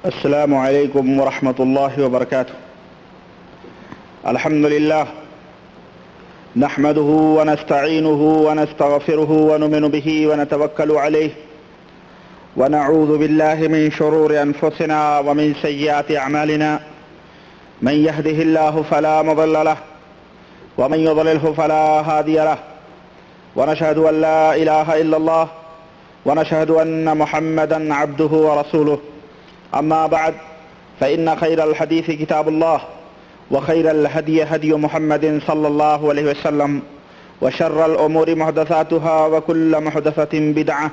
السلام علیکم ورحمۃ اللہ وبرکاتہ۔ الحمد للہ نحمده ونستعینه ونستغفره ونؤمن به ونتوکل علیہ ونعوذ باللہ من شرور انفسنا ومن سیئات اعمالنا من يهده الله فلا مضل له ومن يضلله فلا هادي له ونشهد ان لا اله الا الله ونشهد ان محمدا عبده ورسوله أما بعد فإن خير الحديث كتاب الله وخير الهدي هدي محمد صلى الله عليه وسلم وشر الأمور محدثاتها وكل محدثة بدعة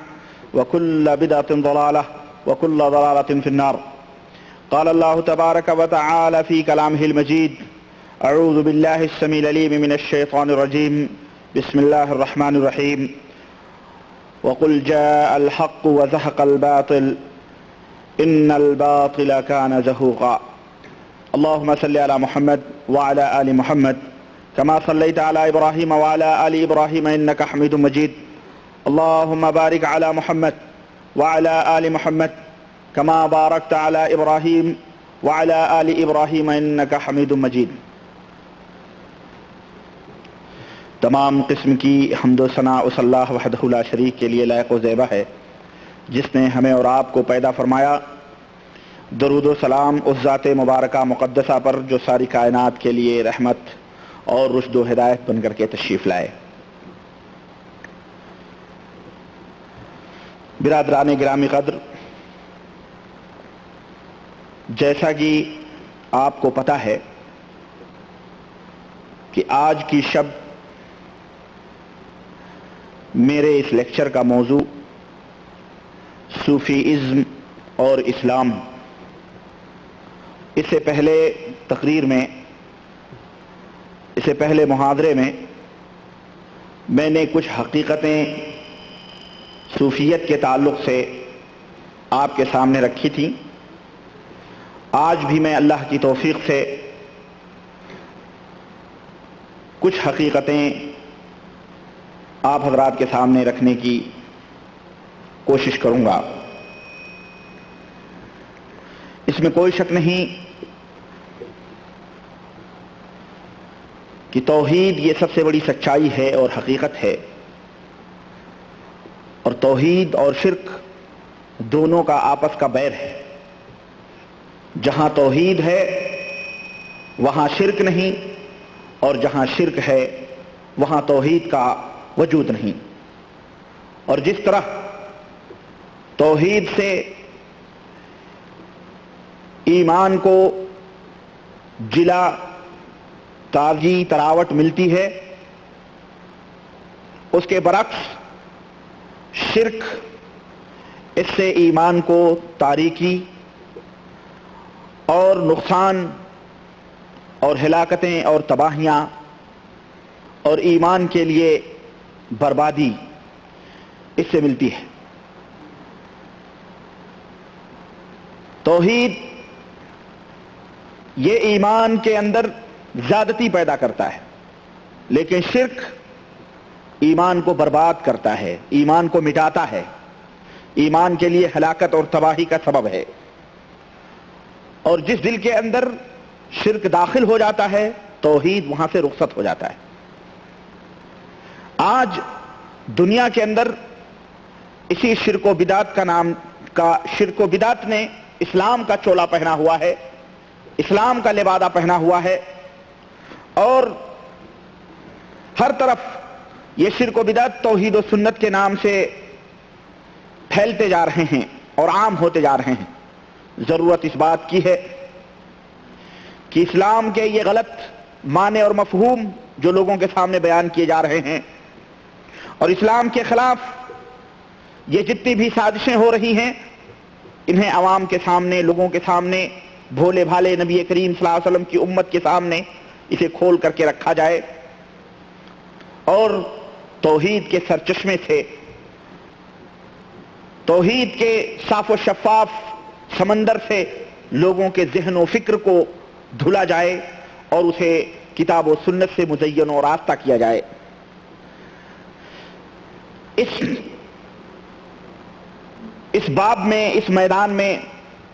وكل بدعة ضلالة وكل ضلالة في النار. قال الله تبارك وتعالى في كلامه المجيد: أعوذ بالله السميع العليم من الشيطان الرجيم. بسم الله الرحمن الرحيم. وقل جاء الحق وزهق الباطل ان الباطل كان زهوقا. اللهم صل على محمد وعلى آل محمد كما صليت على ابراهيم وعلى آل ابراهيم انك حميد مجيد. اللهم بارك على محمد وعلى آل محمد كما باركت على ابراهيم وعلى آل ابراهيم انك حميد مجيد. تمام قسم کی حمد و ثنا اس اللہ وحدہ لا شریک کے لیے لائق و زیبہ ہے جس نے ہمیں اور آپ کو پیدا فرمایا. درود و سلام اس ذات مبارکہ مقدسہ پر جو ساری کائنات کے لیے رحمت اور رشد و ہدایت بن کر کے تشریف لائے. برادران گرامی قدر، جیسا کہ آپ کو پتہ ہے کہ آج کی شب میرے اس لیکچر کا موضوع صوفیزم اور اسلام. اس سے پہلے تقریر میں، اس سے پہلے محاضرے میں نے کچھ حقیقتیں صوفیت کے تعلق سے آپ کے سامنے رکھی تھیں. آج بھی میں اللہ کی توفیق سے کچھ حقیقتیں آپ حضرات کے سامنے رکھنے کی کوشش کروں گا. اس میں کوئی شک نہیں کہ توحید یہ سب سے بڑی سچائی ہے اور حقیقت ہے، اور توحید اور شرک دونوں کا آپس کا بیر ہے. جہاں توحید ہے وہاں شرک نہیں، اور جہاں شرک ہے وہاں توحید کا وجود نہیں. اور جس طرح توحید سے ایمان کو جلا، تازی، تراوٹ ملتی ہے، اس کے برعکس شرک اس سے ایمان کو تاریکی اور نقصان اور ہلاکتیں اور تباہیاں اور ایمان کے لیے بربادی اس سے ملتی ہے. توحید یہ ایمان کے اندر زیادتی پیدا کرتا ہے، لیکن شرک ایمان کو برباد کرتا ہے، ایمان کو مٹاتا ہے، ایمان کے لیے ہلاکت اور تباہی کا سبب ہے. اور جس دل کے اندر شرک داخل ہو جاتا ہے توحید وہاں سے رخصت ہو جاتا ہے. آج دنیا کے اندر اسی شرک و بدعت کا نام کا شرک و بدعت نے اسلام کا چولا پہنا ہوا ہے، اسلام کا لبادہ پہنا ہوا ہے، اور ہر طرف یہ شرک و بدعت توحید و سنت کے نام سے پھیلتے جا رہے ہیں اور عام ہوتے جا رہے ہیں. ضرورت اس بات کی ہے کہ اسلام کے یہ غلط معنی اور مفہوم جو لوگوں کے سامنے بیان کیے جا رہے ہیں، اور اسلام کے خلاف یہ جتنی بھی سازشیں ہو رہی ہیں، انہیں عوام کے سامنے، لوگوں کے سامنے، بھولے بھالے نبی کریم صلی اللہ علیہ وسلم کی امت کے سامنے اسے کھول کر کے رکھا جائے، اور توحید کے سرچشمے سے، توحید کے صاف و شفاف سمندر سے لوگوں کے ذہن و فکر کو دھلا جائے اور اسے کتاب و سنت سے مزین اور آراستہ کیا جائے. اس باب میں، اس میدان میں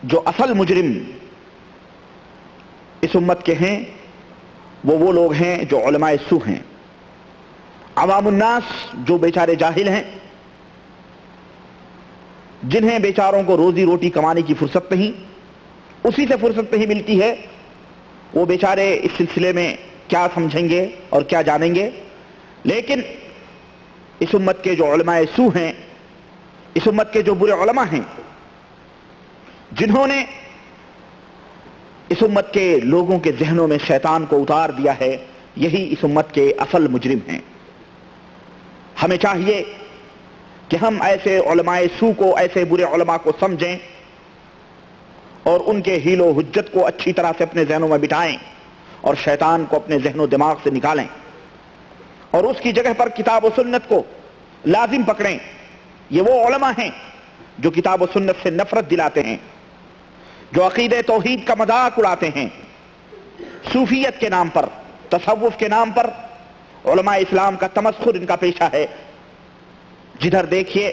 جو اصل مجرم اس امت کے ہیں وہ لوگ ہیں جو علماء سو ہیں. عوام الناس جو بیچارے جاہل ہیں، جنہیں بیچاروں کو روزی روٹی کمانے کی فرصت نہیں، اسی سے فرصت نہیں ملتی ہے، وہ بیچارے اس سلسلے میں کیا سمجھیں گے اور کیا جانیں گے. لیکن اس امت کے جو علماء سو ہیں، اس امت کے جو برے علماء ہیں، جنہوں نے اس امت کے لوگوں کے ذہنوں میں شیطان کو اتار دیا ہے، یہی اس امت کے اصل مجرم ہیں. ہمیں چاہیے کہ ہم ایسے علماء سو کو، ایسے برے علماء کو سمجھیں اور ان کے حیل و حجت کو اچھی طرح سے اپنے ذہنوں میں بٹھائیں اور شیطان کو اپنے ذہن و دماغ سے نکالیں اور اس کی جگہ پر کتاب و سنت کو لازم پکڑیں. یہ وہ علماء ہیں جو کتاب و سنت سے نفرت دلاتے ہیں، جو عقیدہ توحید کا مذاق اڑاتے ہیں، صوفیت کے نام پر، تصوف کے نام پر علماء اسلام کا تمسخر ان کا پیشہ ہے. جدھر دیکھیے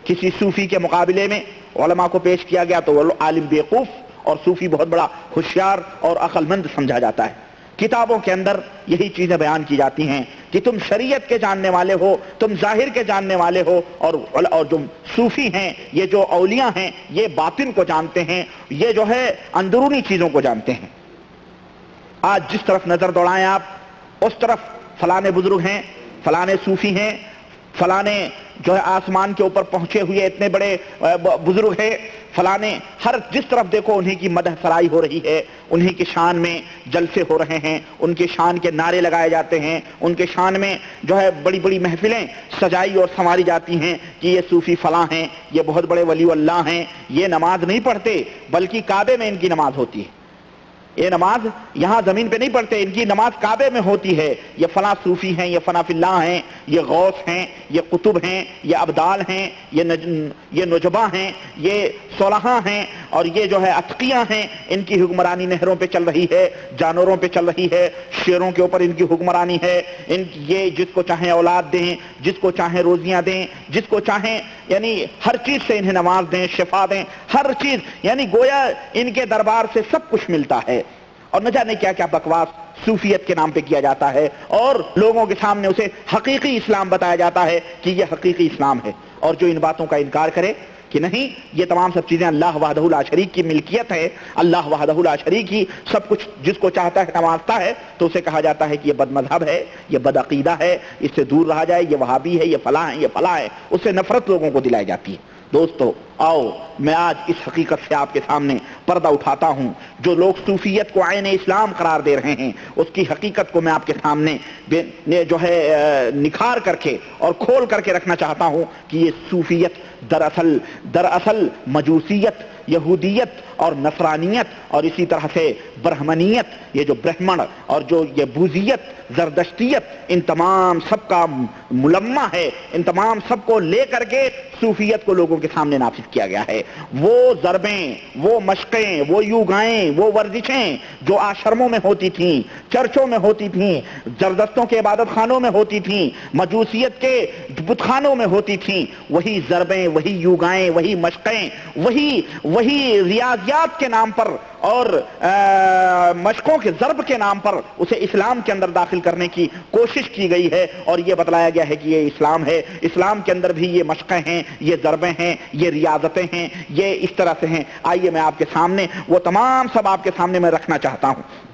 کسی صوفی کے مقابلے میں علماء کو پیش کیا گیا تو وہ عالم بیوقوف اور صوفی بہت بڑا ہوشیار اور عقل مند سمجھا جاتا ہے. کتابوں کے اندر یہی چیزیں بیان کی جاتی ہیں کہ تم شریعت کے جاننے والے ہو، تم ظاہر کے جاننے والے ہو، اور جو صوفی ہیں، یہ جو اولیاء ہیں، یہ باطن کو جانتے ہیں، یہ جو ہے اندرونی چیزوں کو جانتے ہیں. آج جس طرف نظر دوڑائیں آپ، اس طرف فلانے بزرگ ہیں، فلانے صوفی ہیں، فلانے جو ہے آسمان کے اوپر پہنچے ہوئے اتنے بڑے بزرگ ہیں، فلانے، ہر جس طرف دیکھو انہی کی مدح سرائی ہو رہی ہے، انہی کی شان میں جلسے ہو رہے ہیں، ان کے شان کے نعرے لگائے جاتے ہیں، ان کے شان میں جو ہے بڑی بڑی محفلیں سجائی اور سنواری جاتی ہیں کہ یہ صوفی فلاں ہیں، یہ بہت بڑے ولی اللہ ہیں. یہ نماز نہیں پڑھتے بلکہ کعبے میں ان کی نماز ہوتی ہے. یہ نماز یہاں زمین پہ نہیں پڑھتے، ان کی نماز کعبے میں ہوتی ہے. یہ فلاں صوفی ہیں، یہ فلاں فی اللہ ہیں، یہ غوث ہیں، یہ قطب ہیں، یہ ابدال ہیں، یہ نجبہ ہیں، یہ صلحاء ہیں، اور یہ جو ہے اتقیاء ہیں. ان کی حکمرانی نہروں پہ چل رہی ہے، جانوروں پہ چل رہی ہے، شیروں کے اوپر ان کی حکمرانی ہے. یہ جس کو چاہیں اولاد دیں، جس کو چاہیں روزیاں دیں، جس کو چاہیں یعنی ہر چیز سے انہیں نماز دیں، شفا دیں، ہر چیز، یعنی گویا ان کے دربار سے سب کچھ ملتا ہے. اور نہ جانے کیا کیا بکواس صوفیت کے نام پہ کیا جاتا ہے اور لوگوں کے سامنے اسے حقیقی اسلام بتایا جاتا ہے کہ یہ حقیقی اسلام ہے. اور جو ان باتوں کا انکار کرے کہ نہیں یہ تمام سب چیزیں اللہ وحدہ لا شریک کی ملکیت ہے، اللہ وحدہ لا شریک ہی سب کچھ جس کو چاہتا ہے نوازتا ہے، تو اسے کہا جاتا ہے کہ یہ بد مذہب ہے، یہ بد عقیدہ ہے، اس سے دور رہا جائے، یہ وہابی ہے، یہ فلاں ہے، یہ فلاں ہے. اس سے نفرت لوگوں کو دلائی جاتی ہے. دوستو آؤ میں آج اس حقیقت سے آپ کے سامنے پردہ اٹھاتا ہوں. جو لوگ صوفیت کو عین اسلام قرار دے رہے ہیں، اس کی حقیقت کو میں آپ کے سامنے جو ہے نکھار کر کے اور کھول کر کے رکھنا چاہتا ہوں کہ یہ صوفیت دراصل مجوسیت، یہودیت اور نصرانیت اور اسی طرح سے برہمنیت، یہ جو برہمن اور جو یہ بوذیت، زردشتیت، ان تمام سب کا ملمہ ہے. ان تمام سب کو لے کر کے صوفیت کو لوگوں کے سامنے نافذ کیا گیا ہے. وہ ضربیں، وہ مشقیں، وہ یوگائیں، وہ ورزشیں جو آشرموں میں ہوتی تھیں، چرچوں میں ہوتی تھیں، زردشتوں کے عبادت خانوں میں ہوتی تھیں، مجوسیت کے بت خانوں میں ہوتی تھیں، وہی ضربیں، وہی یوگائیں، وہی مشقیں، وہی ریاضیات کے نام پر اور مشقوں کے ضرب کے نام پر اسے اسلام کے اندر داخل کرنے کی کوشش کی گئی ہے. اور یہ بتلایا گیا ہے کہ یہ اسلام ہے. اسلام کے اندر بھی یہ مشقیں ہیں، یہ ضربیں ہیں، یہ ریاضتیں ہیں، یہ اس طرح سے ہیں. آئیے میں آپ کے سامنے وہ تمام سب آپ کے سامنے میں رکھنا چاہتا ہوں.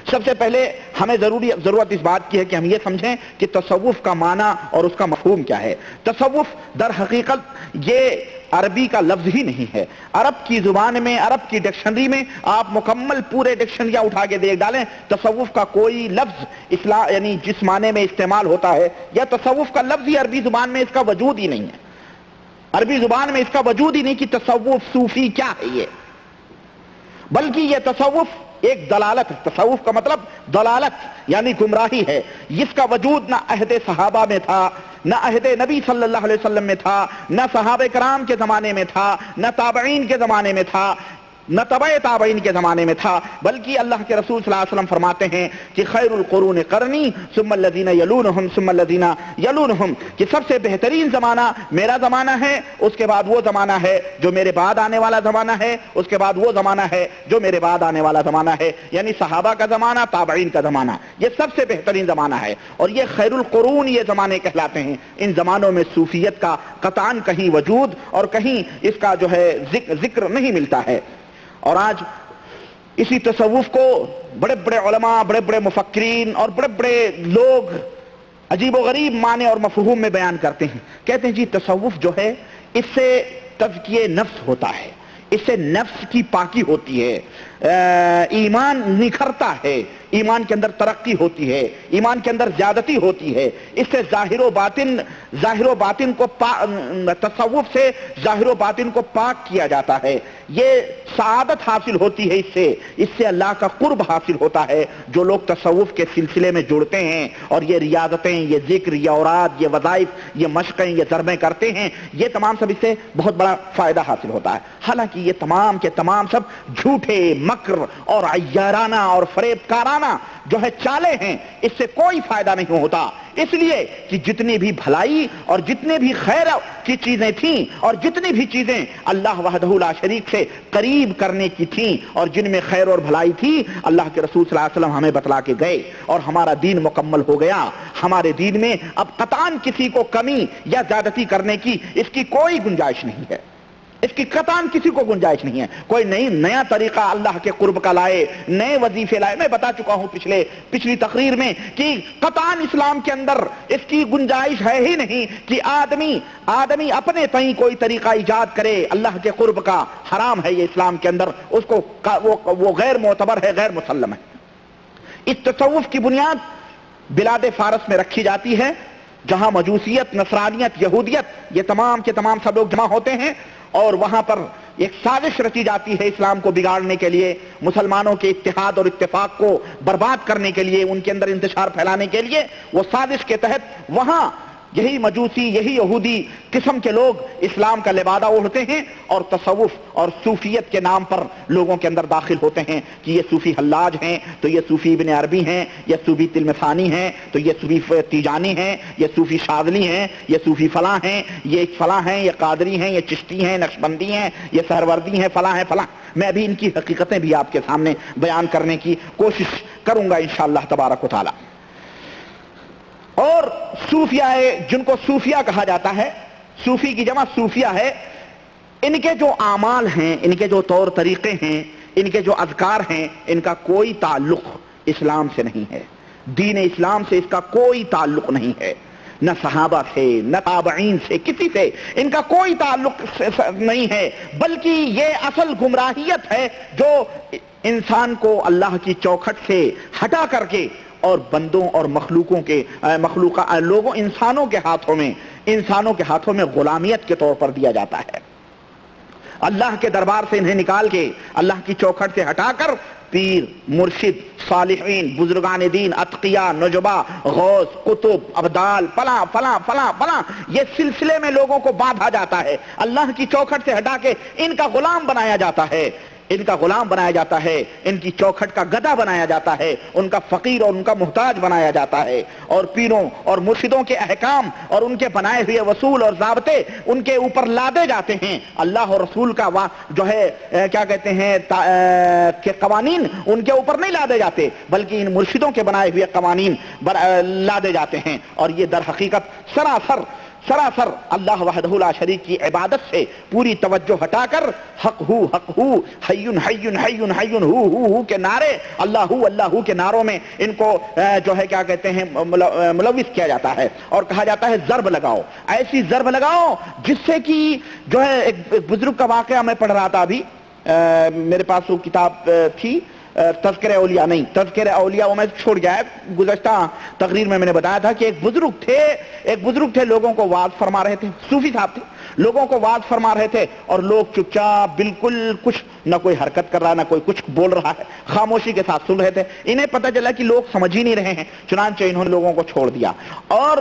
سب سے پہلے ہمیں ضرورت اس بات کی ہے کہ ہم یہ سمجھیں کہ تصوف کا معنی اور اس کا مفہوم کیا ہے. تصوف در حقیقت یہ عربی کا لفظ ہی نہیں ہے. عرب کی زبان میں، عرب کی ڈکشنری میں آپ مکمل پورے ڈکشنریاں اٹھا کے دیکھ ڈالیں، تصوف کا کوئی لفظ یعنی جس معنی میں استعمال ہوتا ہے، یا تصوف کا لفظ ہی عربی زبان میں اس کا وجود ہی نہیں ہے. عربی زبان میں اس کا وجود ہی نہیں کہ تصوف، صوفی کیا ہے یہ، بلکہ یہ تصوف ایک دلالت ہے. تصوف کا مطلب دلالت یعنی گمراہی ہے. اس کا وجود نہ عہد صحابہ میں تھا، نہ عہد نبی صلی اللہ علیہ وسلم میں تھا، نہ صحابہ کرام کے زمانے میں تھا، نہ تابعین کے زمانے میں تھا. نہ تبع تابعین کے زمانے میں تھا، بلکہ اللہ کے رسول صلی اللہ علیہ وسلم فرماتے ہیں کہ خیر القرون قرنی ثم الذین یلونہم ثم الذین یلونہم، کہ سب سے بہترین زمانہ میرا زمانہ ہے، اس کے بعد وہ زمانہ ہے جو میرے بعد آنے والا زمانہ ہے، اس کے بعد وہ زمانہ ہے جو میرے بعد آنے والا زمانہ ہے، یعنی صحابہ کا زمانہ، تابعین کا زمانہ، یہ سب سے بہترین زمانہ ہے، اور یہ خیر القرون یہ زمانے کہلاتے ہیں۔ ان زمانوں میں صوفیت کا قطعاً کہیں وجود اور کہیں اس کا جو ہے ذکر نہیں ملتا ہے۔ اور آج اسی تصوف کو بڑے بڑے علماء، بڑے بڑے مفکرین اور بڑے بڑے لوگ عجیب و غریب معنی اور مفہوم میں بیان کرتے ہیں، کہتے ہیں جی تصوف جو ہے اس سے تزکیہ نفس ہوتا ہے، اس سے نفس کی پاکی ہوتی ہے، ایمان نکھرتا ہے، ایمان کے اندر ترقی ہوتی ہے، ایمان کے اندر زیادتی ہوتی ہے، اس سے ظاہر و باطن کو تصوف سے ظاہر و باطن کو پاک کیا جاتا ہے، یہ سعادت حاصل ہوتی ہے، اس سے اللہ کا قرب حاصل ہوتا ہے۔ جو لوگ تصوف کے سلسلے میں جڑتے ہیں اور یہ ریاضتیں، یہ ذکر، یہ اوراد، یہ وظائف، یہ مشقیں، یہ ضربیں کرتے ہیں، یہ تمام سب اس سے بہت بڑا فائدہ حاصل ہوتا ہے۔ حالانکہ یہ تمام کے تمام سب جھوٹے مکر اور عیارانہ اور فریب کارانہ جو ہے چالیں ہیں، اس سے کوئی فائدہ نہیں ہوتا، اس لیے کہ جتنی بھی بھلائی اور جتنے بھی خیر کی چیزیں تھیں اور جتنی بھی چیزیں اللہ وحدہ لا شریک سے قریب کرنے کی تھیں اور جن میں خیر اور بھلائی تھی، اللہ کے رسول صلی اللہ علیہ وسلم ہمیں بتلا کے گئے اور ہمارا دین مکمل ہو گیا۔ ہمارے دین میں اب قطعاً کسی کو کمی یا زیادتی کرنے کی اس کی کوئی گنجائش نہیں ہے، اس کی قطعاً کسی کو گنجائش نہیں ہے۔ کوئی نیا طریقہ اللہ کے قرب کا لائے، نئے وظیفے لائے، میں بتا چکا ہوں پچھلی تقریر میں کہ قطعاً اسلام کے اندر اس کی گنجائش ہے ہی نہیں کہ آدمی اپنے تئیں کوئی طریقہ ایجاد کرے اللہ کے قرب کا، حرام ہے یہ اسلام کے اندر، اس کو وہ غیر معتبر ہے، غیر مسلم ہے۔ اس تصوف کی بنیاد بلاد فارس میں رکھی جاتی ہے، جہاں مجوسیت، نصرانیت، یہودیت یہ تمام کے تمام سب لوگ جمع ہوتے ہیں، اور وہاں پر ایک سازش رچی جاتی ہے اسلام کو بگاڑنے کے لیے، مسلمانوں کے اتحاد اور اتفاق کو برباد کرنے کے لیے، ان کے اندر انتشار پھیلانے کے لیے۔ وہ سازش کے تحت وہاں یہی مجوسی، یہی یہودی قسم کے لوگ اسلام کا لبادہ اوڑھتے ہیں اور تصوف اور صوفیت کے نام پر لوگوں کے اندر داخل ہوتے ہیں کہ یہ صوفی حلاج ہیں، تو یہ صوفی ابن عربی ہیں، یہ صوفی تلمسانی ہیں، تو یہ صوفی تیجانی ہیں، یہ صوفی شاذلی ہیں، یہ صوفی فلاں ہیں، یہ فلاں ہیں، یہ قادری ہیں، یہ چشتی ہیں، نقشبندی ہیں، یہ سہروردی ہیں، فلاں ہیں، فلاں۔ میں ابھی ان کی حقیقتیں بھی آپ کے سامنے بیان کرنے کی کوشش کروں گا انشاءاللہ تبارک و تعالی۔ اور صوفیاء جن کو صوفیہ کہا جاتا ہے، صوفی کی جمع صوفیہ ہے، ان کے جو اعمال ہیں، ان کے جو طور طریقے ہیں، ان کے جو اذکار ہیں، ان کا کوئی تعلق اسلام سے نہیں ہے، دین اسلام سے اس کا کوئی تعلق نہیں ہے، نہ صحابہ سے، نہ تابعین سے، کسی سے ان کا کوئی تعلق نہیں ہے، بلکہ یہ اصل گمراہیت ہے جو انسان کو اللہ کی چوکھٹ سے ہٹا کر کے اور بندوں اور انسانوں کے ہاتھوں میں غلامیت کے طور پر دیا جاتا ہے۔ اللہ کے دربار سے انہیں نکال کے، اللہ کی چوکھٹ سے ہٹا کر پیر، مرشد، صالحین، بزرگان دین، اتقیاء، نجبا، غوث، قطب، ابدال، فلاں فلاں فلاں فلاں، یہ سلسلے میں لوگوں کو باندھا جاتا ہے، اللہ کی چوکھٹ سے ہٹا کے ان کا غلام بنایا جاتا ہے، ان کا غلام بنایا جاتا ہے، ان کی چوکھٹ کا گدھا بنایا جاتا ہے، ان کا فقیر اور ان کا محتاج بنایا جاتا ہے، اور پیروں اور مرشدوں کے احکام اور ان کے بنائے ہوئے اصول اور ضابطے ان کے اوپر لادے جاتے ہیں۔ اللہ اور رسول کا جو ہے کیا کہتے ہیں کہ قوانین ان کے اوپر نہیں لادے جاتے، بلکہ ان مرشدوں کے بنائے ہوئے قوانین لادے جاتے ہیں، اور یہ در حقیقت سراسر اللہ وحدہ لا شریک کی عبادت سے پوری توجہ ہٹا کر حق ہو حیون حیون حیون حیون ہو کے نعرے، اللہ کے نعروں میں ان کو جو ہے کیا کہتے ہیں ملوث کیا جاتا ہے، اور کہا جاتا ہے ضرب لگاؤ، ایسی ضرب لگاؤ جس سے کہ جو ہے ایک بزرگ کا واقعہ میں پڑھ رہا تھا ابھی، میرے پاس وہ کتاب تھی تذکرہ اولیاء، نہیں تذکرہ اولیاء وہ میں چھوڑ گیا ہے، گزشتہ تقریر میں نے بتایا تھا کہ ایک بزرگ تھے لوگوں کو وعظ فرما رہے تھے، صوفی صاحب تھے، لوگوں کو واز فرما رہے تھے اور لوگ چپ چاپ بالکل کچھ نہ کوئی حرکت کر رہا نہ کوئی کچھ بول رہا ہے، خاموشی کے ساتھ سن رہے تھے. انہیں پتہ چلا کہ لوگ سمجھ ہی نہیں رہے ہیں، چنانچہ انہوں نے لوگوں کو چھوڑ دیا. اور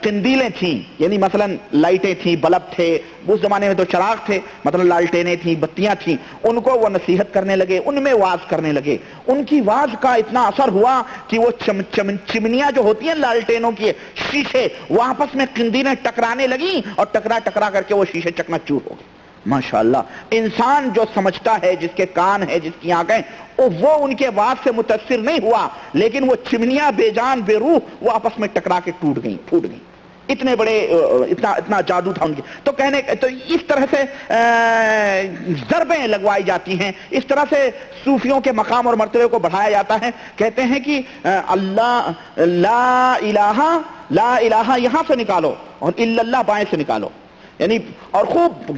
قندیلیں تھیں، یعنی مثلا لائٹیں تھیں، بلب تھے، اس زمانے میں تو چراغ تھے، مطلب لالٹینیں تھیں، بتیاں تھیں، ان کو وہ نصیحت کرنے لگے، ان میں واز کرنے لگے. ان کی واز کا اتنا اثر ہوا کہ وہ چمنیاں جو ہوتی ہیں لالٹینوں کی شیشے، وہ آپس میں قندیلیں ٹکرانے لگیں اور ٹکرا کر کے وہ شیشے چکنا چور ہو گئے. ماشاءاللہ، انسان جو سمجھتا ہے، جس کے کان ہے، جس کی آنکھیں، وہ ان کے واز سے متاثر نہیں ہوا، لیکن وہ چمنیاں بے جان بے روح وہ آپس میں ٹکرا کے ٹوٹ گئیں. اتنے بڑے اتنا جادو تھا ان کے. تو اس طرح سے ضربیں لگوائی جاتی ہیں، اس طرح سے صوفیوں کے مقام اور مرتبے کو بڑھایا جاتا ہے. کہتے ہیں کہ اللہ لا الہ یہاں سے نکالو اور الا اللہ بائیں سے نکالو، یعنی اور خوب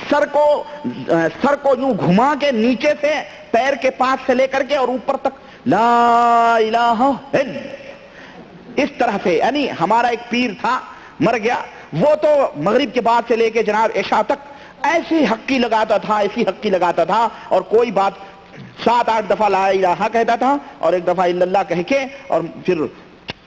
سر کو یوں گھما کے نیچے سے پیر کے پاس سے لے کر کے اور اوپر تک لا الہ الا، اس طرح سے. یعنی ہمارا ایک پیر تھا، مر گیا، وہ تو مغرب کے بعد سے لے کے جناب عشاء تک ایسی حقی لگاتا تھا اور کوئی بات 7-8 دفعہ لا الہ کہتا تھا اور ایک دفعہ الا اللہ کہہ کے اور پھر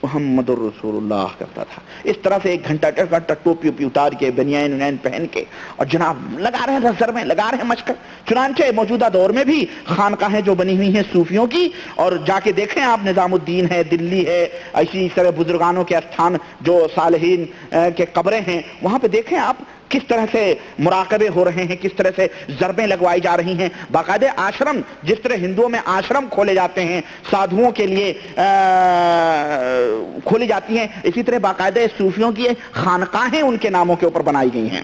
محمد الرسول اللہ کرتا تھا. اس طرح سے 1 گھنٹہ 1.5 گھنٹہ ٹوپی اتار کے بنیان پہن کے اور جناب لگا رہے ہیں ضربیں، لگا رہے ہیں مشق. چنانچہ موجودہ دور میں بھی خانقاہیں جو بنی ہوئی ہیں صوفیوں کی، اور جا کے دیکھیں آپ، نظام الدین ہے، دلی ہے، ایسی طرح بزرگانوں کے استھان جو صالحین کے قبریں ہیں، وہاں پہ دیکھیں آپ کس طرح سے مراقبے ہو رہے ہیں، کس طرح سے ضربیں لگوائی جا رہی ہیں. باقاعدہ آشرم، جس طرح ہندوؤں میں آشرم کھولے جاتے ہیں سادھوؤں کے لیے کھولی جاتی ہیں، اسی طرح باقاعدہ صوفیوں کی خانقاہیں ان کے ناموں کے اوپر بنائی گئی ہیں.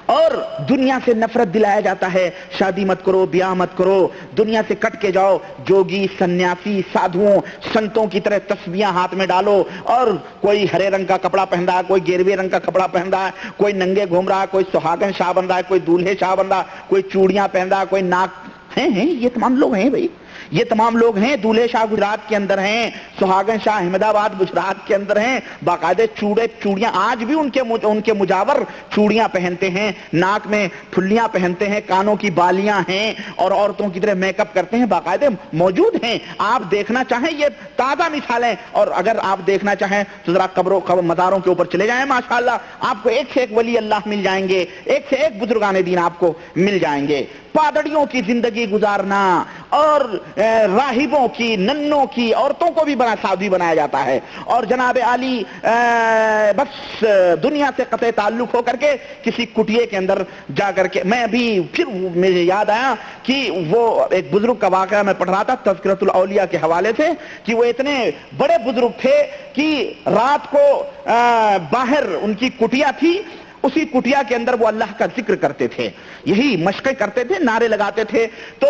اور دنیا سے نفرت دلایا جاتا ہے، شادی مت کرو، بیاہ مت کرو، دنیا سے کٹ کے جاؤ، جوگی، سنیاسی، سادھوؤں، سنتوں کی طرح تسبیحاں ہاتھ میں ڈالو، اور کوئی ہرے رنگ کا کپڑا پہن رہا ہے، کوئی گیروے رنگ کا کپڑا پہن رہا ہے، کوئی ننگے گھوم رہا ہے، کوئی سہاگن شاہ بن رہا ہے، کوئی دولہے شاہ بن رہا ہے، کوئی چوڑیاں پہن رہا ہے، کوئی ناک ہیں. یہ تمام لوگ ہیں بھائی، یہ تمام لوگ ہیں. دولہے شاہ گجرات کے اندر ہیں، سہاگن شاہ احمد آباد گجرات کے اندر ہیں، باقاعدہ چوڑیاں آج بھی ان کے مجاور چوڑیاں پہنتے ہیں، ناک میں پھلیاں پہنتے ہیں، کانوں کی بالیاں ہیں، اور عورتوں کی طرح میک اپ کرتے ہیں، باقاعدہ موجود ہیں. آپ دیکھنا چاہیں یہ تازہ مثالیں، اور اگر آپ دیکھنا چاہیں تو ذرا مزاروں کے اوپر چلے جائیں، ماشاءاللہ آپ کو ایک سے ایک ولی اللہ مل جائیں گے، ایک سے ایک بزرگان دین آپ کو مل جائیں گے. پادڑیوں کی زندگی گزارنا اور راہبوں کی، ننوں کی، عورتوں کو بھی سادھوی بنایا جاتا ہے، اور جناب عالی بس دنیا سے قطع تعلق ہو کر کے کسی کٹیے کے اندر جا کر کے. میں ابھی پھر مجھے یاد آیا کہ وہ ایک بزرگ کا واقعہ میں پڑھ رہا تھا تذکرۃ الاولیاء کے حوالے سے، کہ وہ اتنے بڑے بزرگ تھے کہ رات کو باہر ان کی کٹیا تھی، اسی کٹیا کے اندر وہ اللہ کا ذکر کرتے تھے، یہی مشقیں کرتے تھے، نعرے لگاتے تھے، تو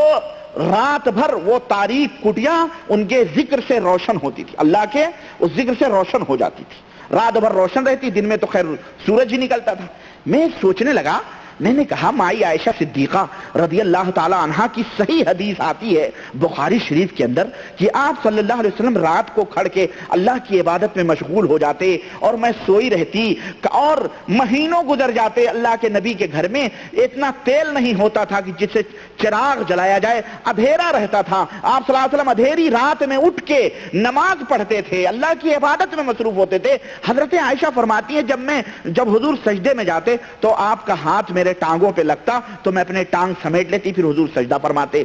رات بھر وہ تاریک کٹیا ان کے ذکر سے روشن ہوتی تھی، اللہ کے اس ذکر سے روشن ہو جاتی تھی، رات بھر روشن رہتی، دن میں تو خیر سورج ہی نکلتا تھا. میں سوچنے لگا، میں نے کہا مائی عائشہ صدیقہ رضی اللہ تعالی عنہا کی صحیح حدیث آتی ہے بخاری شریف کے اندر کہ آپ صلی اللہ علیہ وسلم رات کو کھڑ کے اللہ کی عبادت میں مشغول ہو جاتے اور میں سوئی رہتی، اور مہینوں گزر جاتے اللہ کے نبی کے گھر میں اتنا تیل نہیں ہوتا تھا کہ جس سے چراغ جلایا جائے، اندھیرا رہتا تھا. آپ صلی اللہ علیہ وسلم اندھیری رات میں اٹھ کے نماز پڑھتے تھے، اللہ کی عبادت میں مصروف ہوتے تھے. حضرت عائشہ فرماتی ہے جب حضور سجدے میں جاتے تو آپ کا ہاتھ میرے ٹانگوں پہ لگتا تو میں اپنے ٹانگ سمیٹ لیتی، پھر حضور سجدہ فرماتے.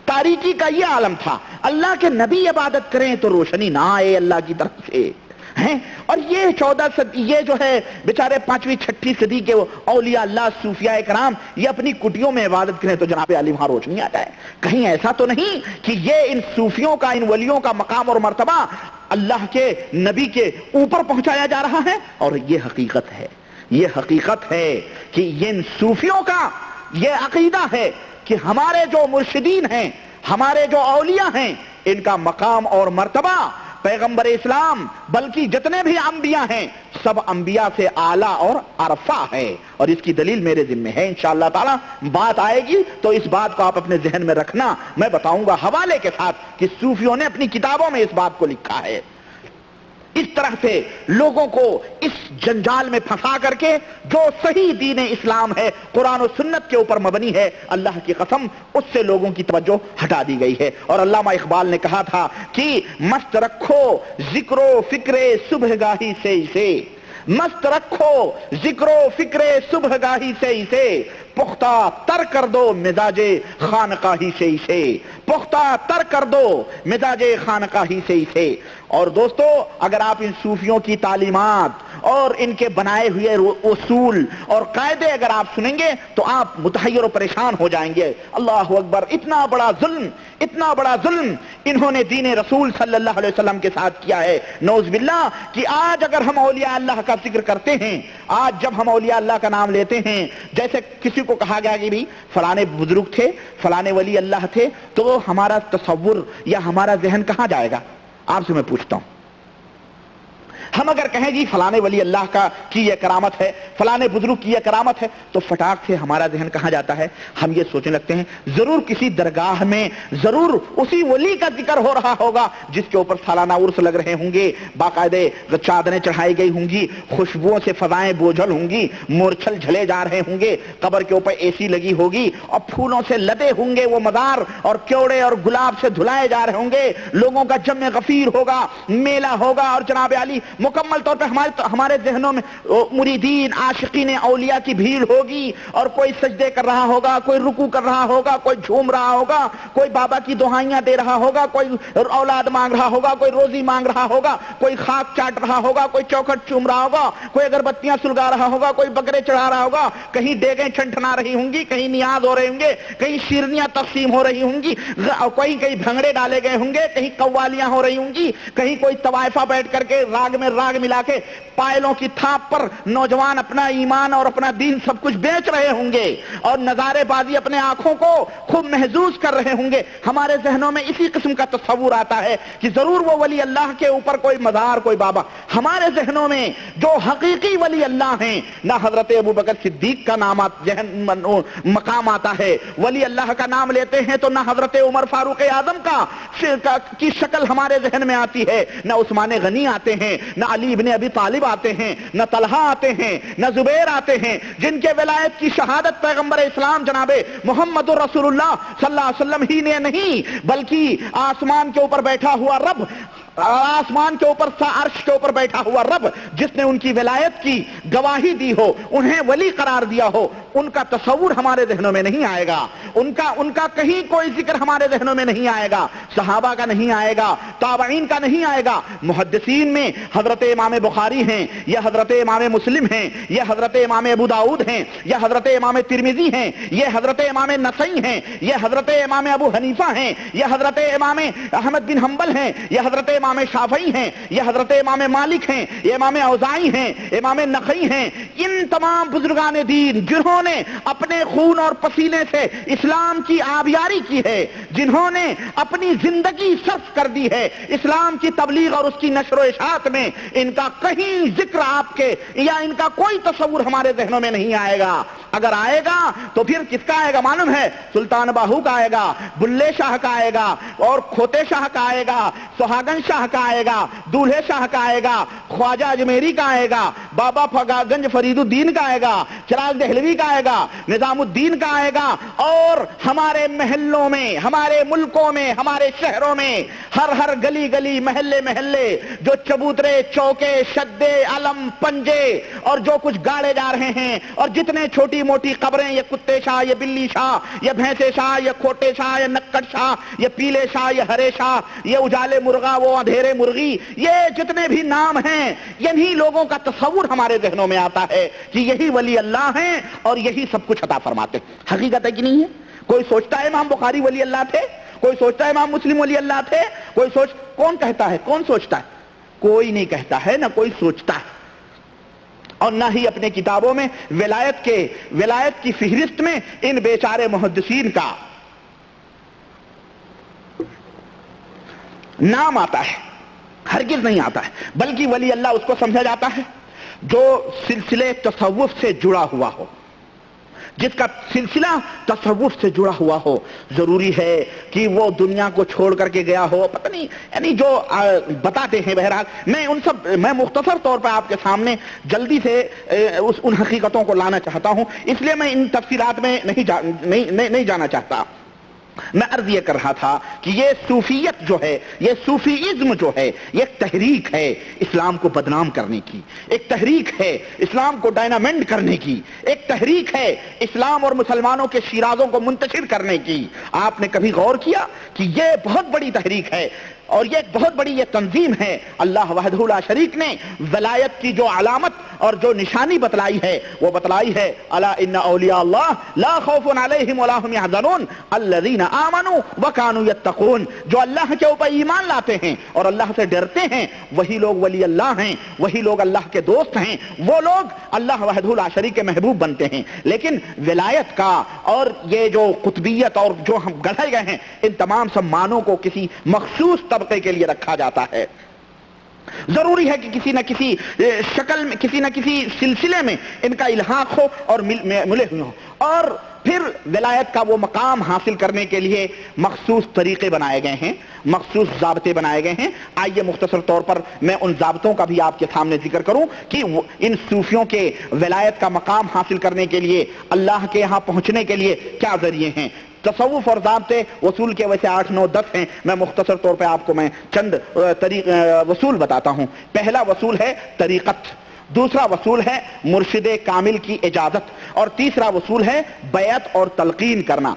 تاریکی کا یہ عالم تھا، اللہ کے نبی عبادت کریں تو روشنی نہ آئے اللہ کی طرف سے ہیں. اور یہ 14 صدی، یہ جو ہے بیچارے 5ویں 6ٹھی صدی کے اولیاء اللہ صوفیاء کرام، یہ اپنی کٹیوں میں عبادت کریں تو جناب علی وہاں روشنی آ جائے. کہیں ایسا تو نہیں کہ یہ ان صوفیوں کا، ان ولیوں کا مقام اور مرتبہ اللہ کے نبی کے اوپر پہنچایا جا رہا ہے. اور یہ حقیقت ہے، یہ حقیقت ہے کہ ان صوفیوں کا یہ عقیدہ ہے کہ ہمارے جو مرشدین ہیں، ہمارے جو اولیاء ہیں، ان کا مقام اور مرتبہ پیغمبر اسلام بلکہ جتنے بھی انبیاء ہیں سب انبیاء سے اعلیٰ اور ارفع ہے. اور اس کی دلیل میرے ذمہ ہے، انشاءاللہ تعالی بات آئے گی تو اس بات کو آپ اپنے ذہن میں رکھنا، میں بتاؤں گا حوالے کے ساتھ کہ صوفیوں نے اپنی کتابوں میں اس بات کو لکھا ہے. اس طرح سے لوگوں کو اس جنجال میں پھنسا کر کے جو صحیح دین اسلام ہے، قرآن و سنت کے اوپر مبنی ہے، اللہ کی قسم اس سے لوگوں کی توجہ ہٹا دی گئی ہے۔ اور علامہ اقبال نے کہا تھا کہ مست رکھو ذکر و فکر صبح گاہی سے اسے، مست رکھو ذکر و فکر صبح گاہی سے اسے، پختہ تر کر دو مزاج خانقاہی سے اسے، پختہ تر کر دو مزاج خانقاہی سے اسے۔ اور دوستو، اگر آپ ان صوفیوں کی تعلیمات اور ان کے بنائے ہوئے اصول اور قاعدے اگر آپ سنیں گے تو آپ متحیر و پریشان ہو جائیں گے۔ اللہ اکبر، اتنا بڑا ظلم، اتنا بڑا ظلم انہوں نے دین رسول صلی اللہ علیہ وسلم کے ساتھ کیا ہے، نعوذ باللہ۔ کہ آج اگر ہم اولیاء اللہ کا ذکر کرتے ہیں، آج جب ہم اولیاء اللہ کا نام لیتے ہیں، جیسے کسی کو کہا گیا کہ بھی فلانے بزرگ تھے، فلانے ولی اللہ تھے، تو ہمارا تصور یا ہمارا ذہن کہاں جائے گا؟ آپ سے میں پوچھتا ہوں۔ ہم اگر کہیں جی فلانے ولی اللہ کی یہ کرامت ہے، فلانے بزرگ کی یہ کرامت ہے، تو فٹاک سے ہمارا ذہن کہاں جاتا ہے؟ ہم یہ سوچنے لگتے ہیں ضرور کسی درگاہ میں ضرور اسی ولی کا ذکر ہو رہا ہوگا جس کے اوپر سالانہ عرس لگ رہے ہوں گے، باقاعدے چادریں چڑھائی گئی ہوں گی، خوشبوؤں سے فضائیں بوجھل ہوں گی، مورچھل جھلے جا رہے ہوں گے، قبر کے اوپر اے سی لگی ہوگی اور پھولوں سے لدے ہوں گے وہ مزار، اور کیوڑے اور گلاب سے دھلائے جا رہے ہوں گے، لوگوں کا جمع غفیر ہوگا، میلہ ہوگا، اور جناب علی مکمل طور پہ ہمارے ذہنوں میں مریدین عاشقین اولیاء کی بھیڑ ہوگی، اور کوئی سجدے کر رہا ہوگا، کوئی رکوع کر رہا ہوگا، کوئی جھوم رہا ہوگا، کوئی بابا کی دعائیاں دے رہا ہوگا، کوئی اولاد مانگ رہا ہوگا، کوئی روزی مانگ رہا ہوگا، کوئی خاک چاٹ رہا ہوگا، کوئی چوکھٹ چوم رہا ہوگا، کوئی اگربتیاں سلگا رہا ہوگا، کوئی بکرے چڑھا رہا ہوگا، کہیں دیگیں چھنٹنا رہی ہوں گی، کہیں نیاز ہو رہے ہوں گے، کہیں شیرنیاں تقسیم ہو رہی ہوں گی، کہیں بھنگڑے ڈالے گئے ہوں گے، کہیں قوالیاں ہو رہی ہوں گی، کہیں کوئی طوائفہ بیٹھ کر کے راگ میں راگ ملا کے پائلوں کی تھاپ پر نوجوان اپنا ایمان اور اپنا دین سب کچھ بیچ رہے ہوں گے، اور نظارے بازی اپنے آنکھوں کو خوب محظوظ کر رہے ہوں گے۔ ہمارے ذہنوں میں اسی قسم کا تصور آتا ہے کہ ضرور وہ ولی اللہ کے اوپر کوئی مزار، کوئی بابا۔ ہمارے ذہنوں میں جو حقیقی ولی اللہ ہیں، نہ حضرت ابوبکر صدیق کا نام مقام آتا ہے، ولی اللہ کا نام لیتے ہیں تو نہ حضرت عمر فاروق اعظم کی شکل ہمارے ذہن میں آتی ہے، نہ عثمان غنی آتے ہیں، نہ علی ابن ابی طالب آتے ہیں، نہ طلحہ آتے ہیں، نہ زبیر آتے ہیں، جن کے ولایت کی شہادت پیغمبر اسلام جناب محمد رسول اللہ صلی اللہ علیہ وسلم ہی نے نہیں بلکہ آسمان کے اوپر بیٹھا ہوا رب، آسمان کے اوپر عرش کے اوپر بیٹھا ہوا رب جس نے ان کی ولایت کی گواہی دی ہو، انہیں ولی قرار دیا ہو، ان کا تصور ہمارے ذہنوں میں نہیں آئے گا، ان کا کہیں کوئی ذکر ہمارے ذہنوں میں نہیں آئے گا، صحابہ کا نہیں آئے گا، تابعین کا نہیں آئے گا۔ محدثین میں حضرت امام بخاری ہیں، یا حضرت امام مسلم ہیں، یا حضرت امام ابو داؤد ہیں، یا حضرت امام ترمذی ہیں، یہ حضرت امام نسائی ہیں، یہ حضرت امام ابو حنیفہ ہیں، یہ حضرت امام احمد بن حنبل ہیں، یہ حضرت امام شافعی ہیں، یہ حضرت امام مالک ہیں، یہ امام اوزاعی ہیں، امام نخعی ہیں۔ ان تمام بزرگان دین جنہوں نے اپنے خون اور پسینے سے اسلام کی آبیاری کی ہے، جنہوں نے اپنی زندگی صرف کر دی ہے اسلام کی تبلیغ اور اس کی نشر و اشاعت میں، ان کا کہیں ذکر آپ کے یا ان کا کوئی تصور ہمارے ذہنوں میں نہیں آئے گا۔ اگر آئے گا تو پھر کس کا آئے گا معلوم ہے؟ سلطان باہو کا آئے گا، بلے شاہ کا آئے گا، اور کھوتے شاہ کا آئے گا، سہاگن شاہ کا آئے گا، دولہے شاہ کا آئے گا، خواجہ اجمیری کا آئے گا، بابا گنج فرید الدین کا آئے گا، چراغ دہلوی کا آئے گا، نظام الدین کا آئے گا، اور ہمارے محلوں میں، ہمارے ملکوں میں، ہمارے شہروں میں ہر گلی گلی، محلے محلے جو چبوترے، چوکے، شدے، علم، پنجے اور جو کچھ گاڑے جا رہے ہیں، اور جتنے چھوٹی موٹی قبریں، یہ کتے شاہ، یہ بلی شاہ، یہ بھینسے شاہ، یہ کھوٹے شاہ، یہ نکڑ شاہ، یہ پیلے شاہ، یہ ہرے شاہ، یہ اجالے مرغا، وہ اندھیرے مرغی، یہ جتنے بھی نام ہیں، انہی لوگوں کا تصور ہمارے ذہنوں میں آتا ہے کہ یہی ولی اللہ ہیں اور یہی سب کچھ عطا فرماتے ہیں۔ حقیقت ہے کہ نہیں ہے؟ کوئی سوچتا ہے امام بخاری ولی اللہ تھے؟ کوئی سوچتا ہے امام مسلم ولی اللہ تھے؟ کون کہتا ہے؟ کون سوچتا ہے؟ کوئی نہیں کہتا ہے، نہ کوئی سوچتا ہے، اور نہ ہی اپنے کتابوں میں ولایت کی فہرست میں ان بیچارے محدثین کا نام آتا ہے، ہرگز نہیں آتا ہے۔ بلکہ ولی اللہ اس کو سمجھا جاتا ہے جو سلسلے تصوف سے جڑا ہوا ہو، جس کا سلسلہ تصوف سے جڑا ہوا ہو، ضروری ہے کہ وہ دنیا کو چھوڑ کر کے گیا ہو، پتہ نہیں یعنی جو بتاتے ہیں. بہرحال میں مختصر طور پر آپ کے سامنے جلدی سے ان حقیقتوں کو لانا چاہتا ہوں، اس لیے میں ان تفصیلات میں نہیں جانا چاہتا. میں عرض یہ کر رہا تھا کہ یہ صوفیت جو ہے، یہ صوفیزم جو ہے، یہ ایک تحریک ہے اسلام کو بدنام کرنے کی، ایک تحریک ہے اسلام کو ڈائنامنٹ کرنے کی، ایک تحریک ہے اسلام اور مسلمانوں کے شیرازوں کو منتشر کرنے کی. آپ نے کبھی غور کیا کہ یہ بہت بڑی تحریک ہے اور یہ ایک بہت بڑی یہ تنظیم ہے. اللہ وحدہ لا شریک نے ولایت کی جو علامت اور جو نشانی بتلائی ہے وہ بتلائی ہے الا ان اولیاء اللہ لا خوف علیہم ولا هم يحزنون الذین آمنوا وکانوا یتقون. جو اللہ کے اوپر ایمان لاتے ہیں اور اللہ سے ڈرتے ہیں وہی لوگ ولی اللہ ہیں، وہی لوگ اللہ کے دوست ہیں، وہ لوگ اللہ وحدہ لا شریک کے محبوب بنتے ہیں. لیکن ولایت کا اور یہ جو قطبیت اور جو ہم گڑھے گئے ہیں ان تمام سب معنوں کو کسی مخصوص طبقے کے لیے رکھا جاتا ہے. ضروری ہے کہ کسی نہ کسی شکل میں، کسی نہ کسی سلسلے میں ان کا الحاق ہو اور ملے ہوئے ہوں، اور پھر ولایت کا وہ مقام حاصل کرنے کے لیے مخصوص طریقے بنائے گئے ہیں، مخصوص ضابطے بنائے گئے ہیں. آئیے مختصر طور پر میں ان ضابطوں کا بھی آپ کے سامنے ذکر کروں کہ ان صوفیوں کے ولایت کا مقام حاصل کرنے کے لیے، اللہ کے یہاں پہنچنے کے لیے کیا ذریعے ہیں. تصوف اور ضابطے وصول کے ویسے 8 9 10 ہیں، میں مختصر طور پہ آپ کو میں چند وصول بتاتا ہوں. پہلا وصول ہے طریقت، دوسرا وصول ہے مرشد کامل کی اجازت، اور تیسرا وصول ہے بیعت اور تلقین کرنا.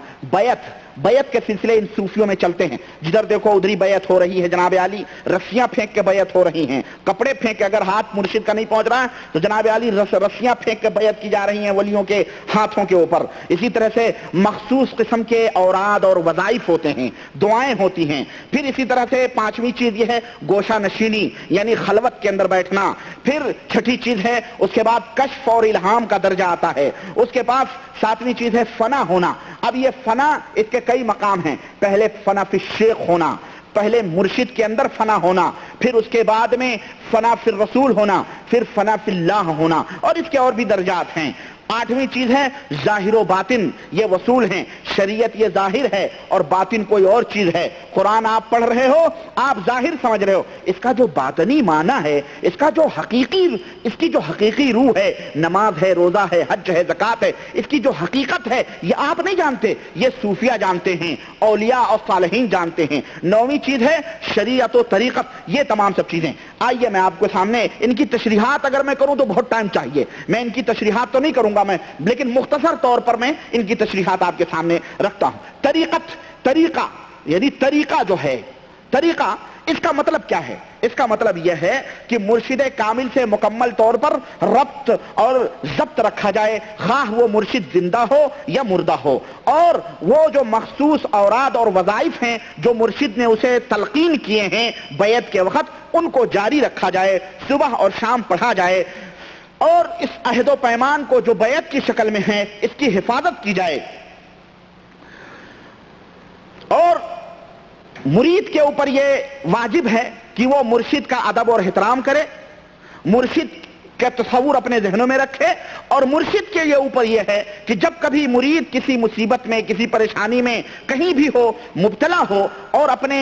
بیعت کے سلسلے ان صوفیوں میں چلتے ہیں. جدھر دیکھو ادھری بیعت ہو رہی ہے جناب علی، رسیاں پھینک کے بیعت ہو رہی ہیں، کپڑے پھینک کے، اگر ہاتھ مرشد کا نہیں پہنچ رہا ہے تو جناب علی رسیاں پھینک کے بیعت کی جا رہی ہیں ولیوں کے ہاتھوں کے اوپر. اسی طرح سے مخصوص قسم کے اوراد اور وظائف ہوتے ہیں، دعائیں ہوتی ہیں. پھر اسی طرح سے پانچویں چیز یہ ہے گوشہ نشینی یعنی خلوت کے اندر بیٹھنا. پھر چھٹی چیز ہے اس کے بعد کشف اور الہام کا درجہ آتا ہے. اس کے بعد ساتویں چیز ہے فنا ہونا. اب یہ فنا اس کے کئی مقام ہیں. پہلے فنا فی الشیخ ہونا، پہلے مرشد کے اندر فنا ہونا، پھر اس کے بعد میں فنا فی الرسول ہونا، پھر فنا فی اللہ ہونا، اور اس کے اور بھی درجات ہیں. آٹھویں چیز ہے ظاہر و باطن، یہ وصول ہیں. شریعت یہ ظاہر ہے اور باطن کوئی اور چیز ہے. قرآن آپ پڑھ رہے ہو، آپ ظاہر سمجھ رہے ہو، اس کا جو باطنی معنی ہے، اس کی جو حقیقی روح ہے، نماز ہے، روزہ ہے، حج ہے، زکوٰۃ ہے، اس کی جو حقیقت ہے یہ آپ نہیں جانتے، یہ صوفیہ جانتے ہیں، اولیاء اور صالحین جانتے ہیں. نویں چیز ہے شریعت و طریقت، یہ تمام سب چیزیں. آئیے میں آپ کو سامنے ان کی تشریحات اگر میں کروں تو بہت ٹائم چاہیے، میں ان کی تشریحات تو نہیں کروں گا میں، لیکن مختصر طور پر میں ان کی تشریحات آپ کے سامنے رکھتا ہوں. طریقہ یعنی طریقہ جو ہے، طریقہ اس کا مطلب کیا ہے؟ اس کا مطلب یہ ہے کہ مرشد کامل سے مکمل طور پر ربط اور ضبط رکھا جائے، خواہ وہ مرشد زندہ ہو یا مردہ ہو، اور وہ جو مخصوص اوراد اور وظائف ہیں جو مرشد نے اسے تلقین کیے ہیں بیعت کے وقت، ان کو جاری رکھا جائے، صبح اور شام پڑھا جائے، اور اس عہد و پیمان کو جو بیعت کی شکل میں ہے اس کی حفاظت کی جائے. اور مرید کے اوپر یہ واجب ہے کہ وہ مرشد کا ادب اور احترام کرے، مرشد کا تصور اپنے ذہنوں میں رکھے، اور مرشد کے یہ اوپر یہ ہے کہ جب کبھی مرید کسی مصیبت میں، کسی پریشانی میں کہیں بھی ہو، مبتلا ہو، اور اپنے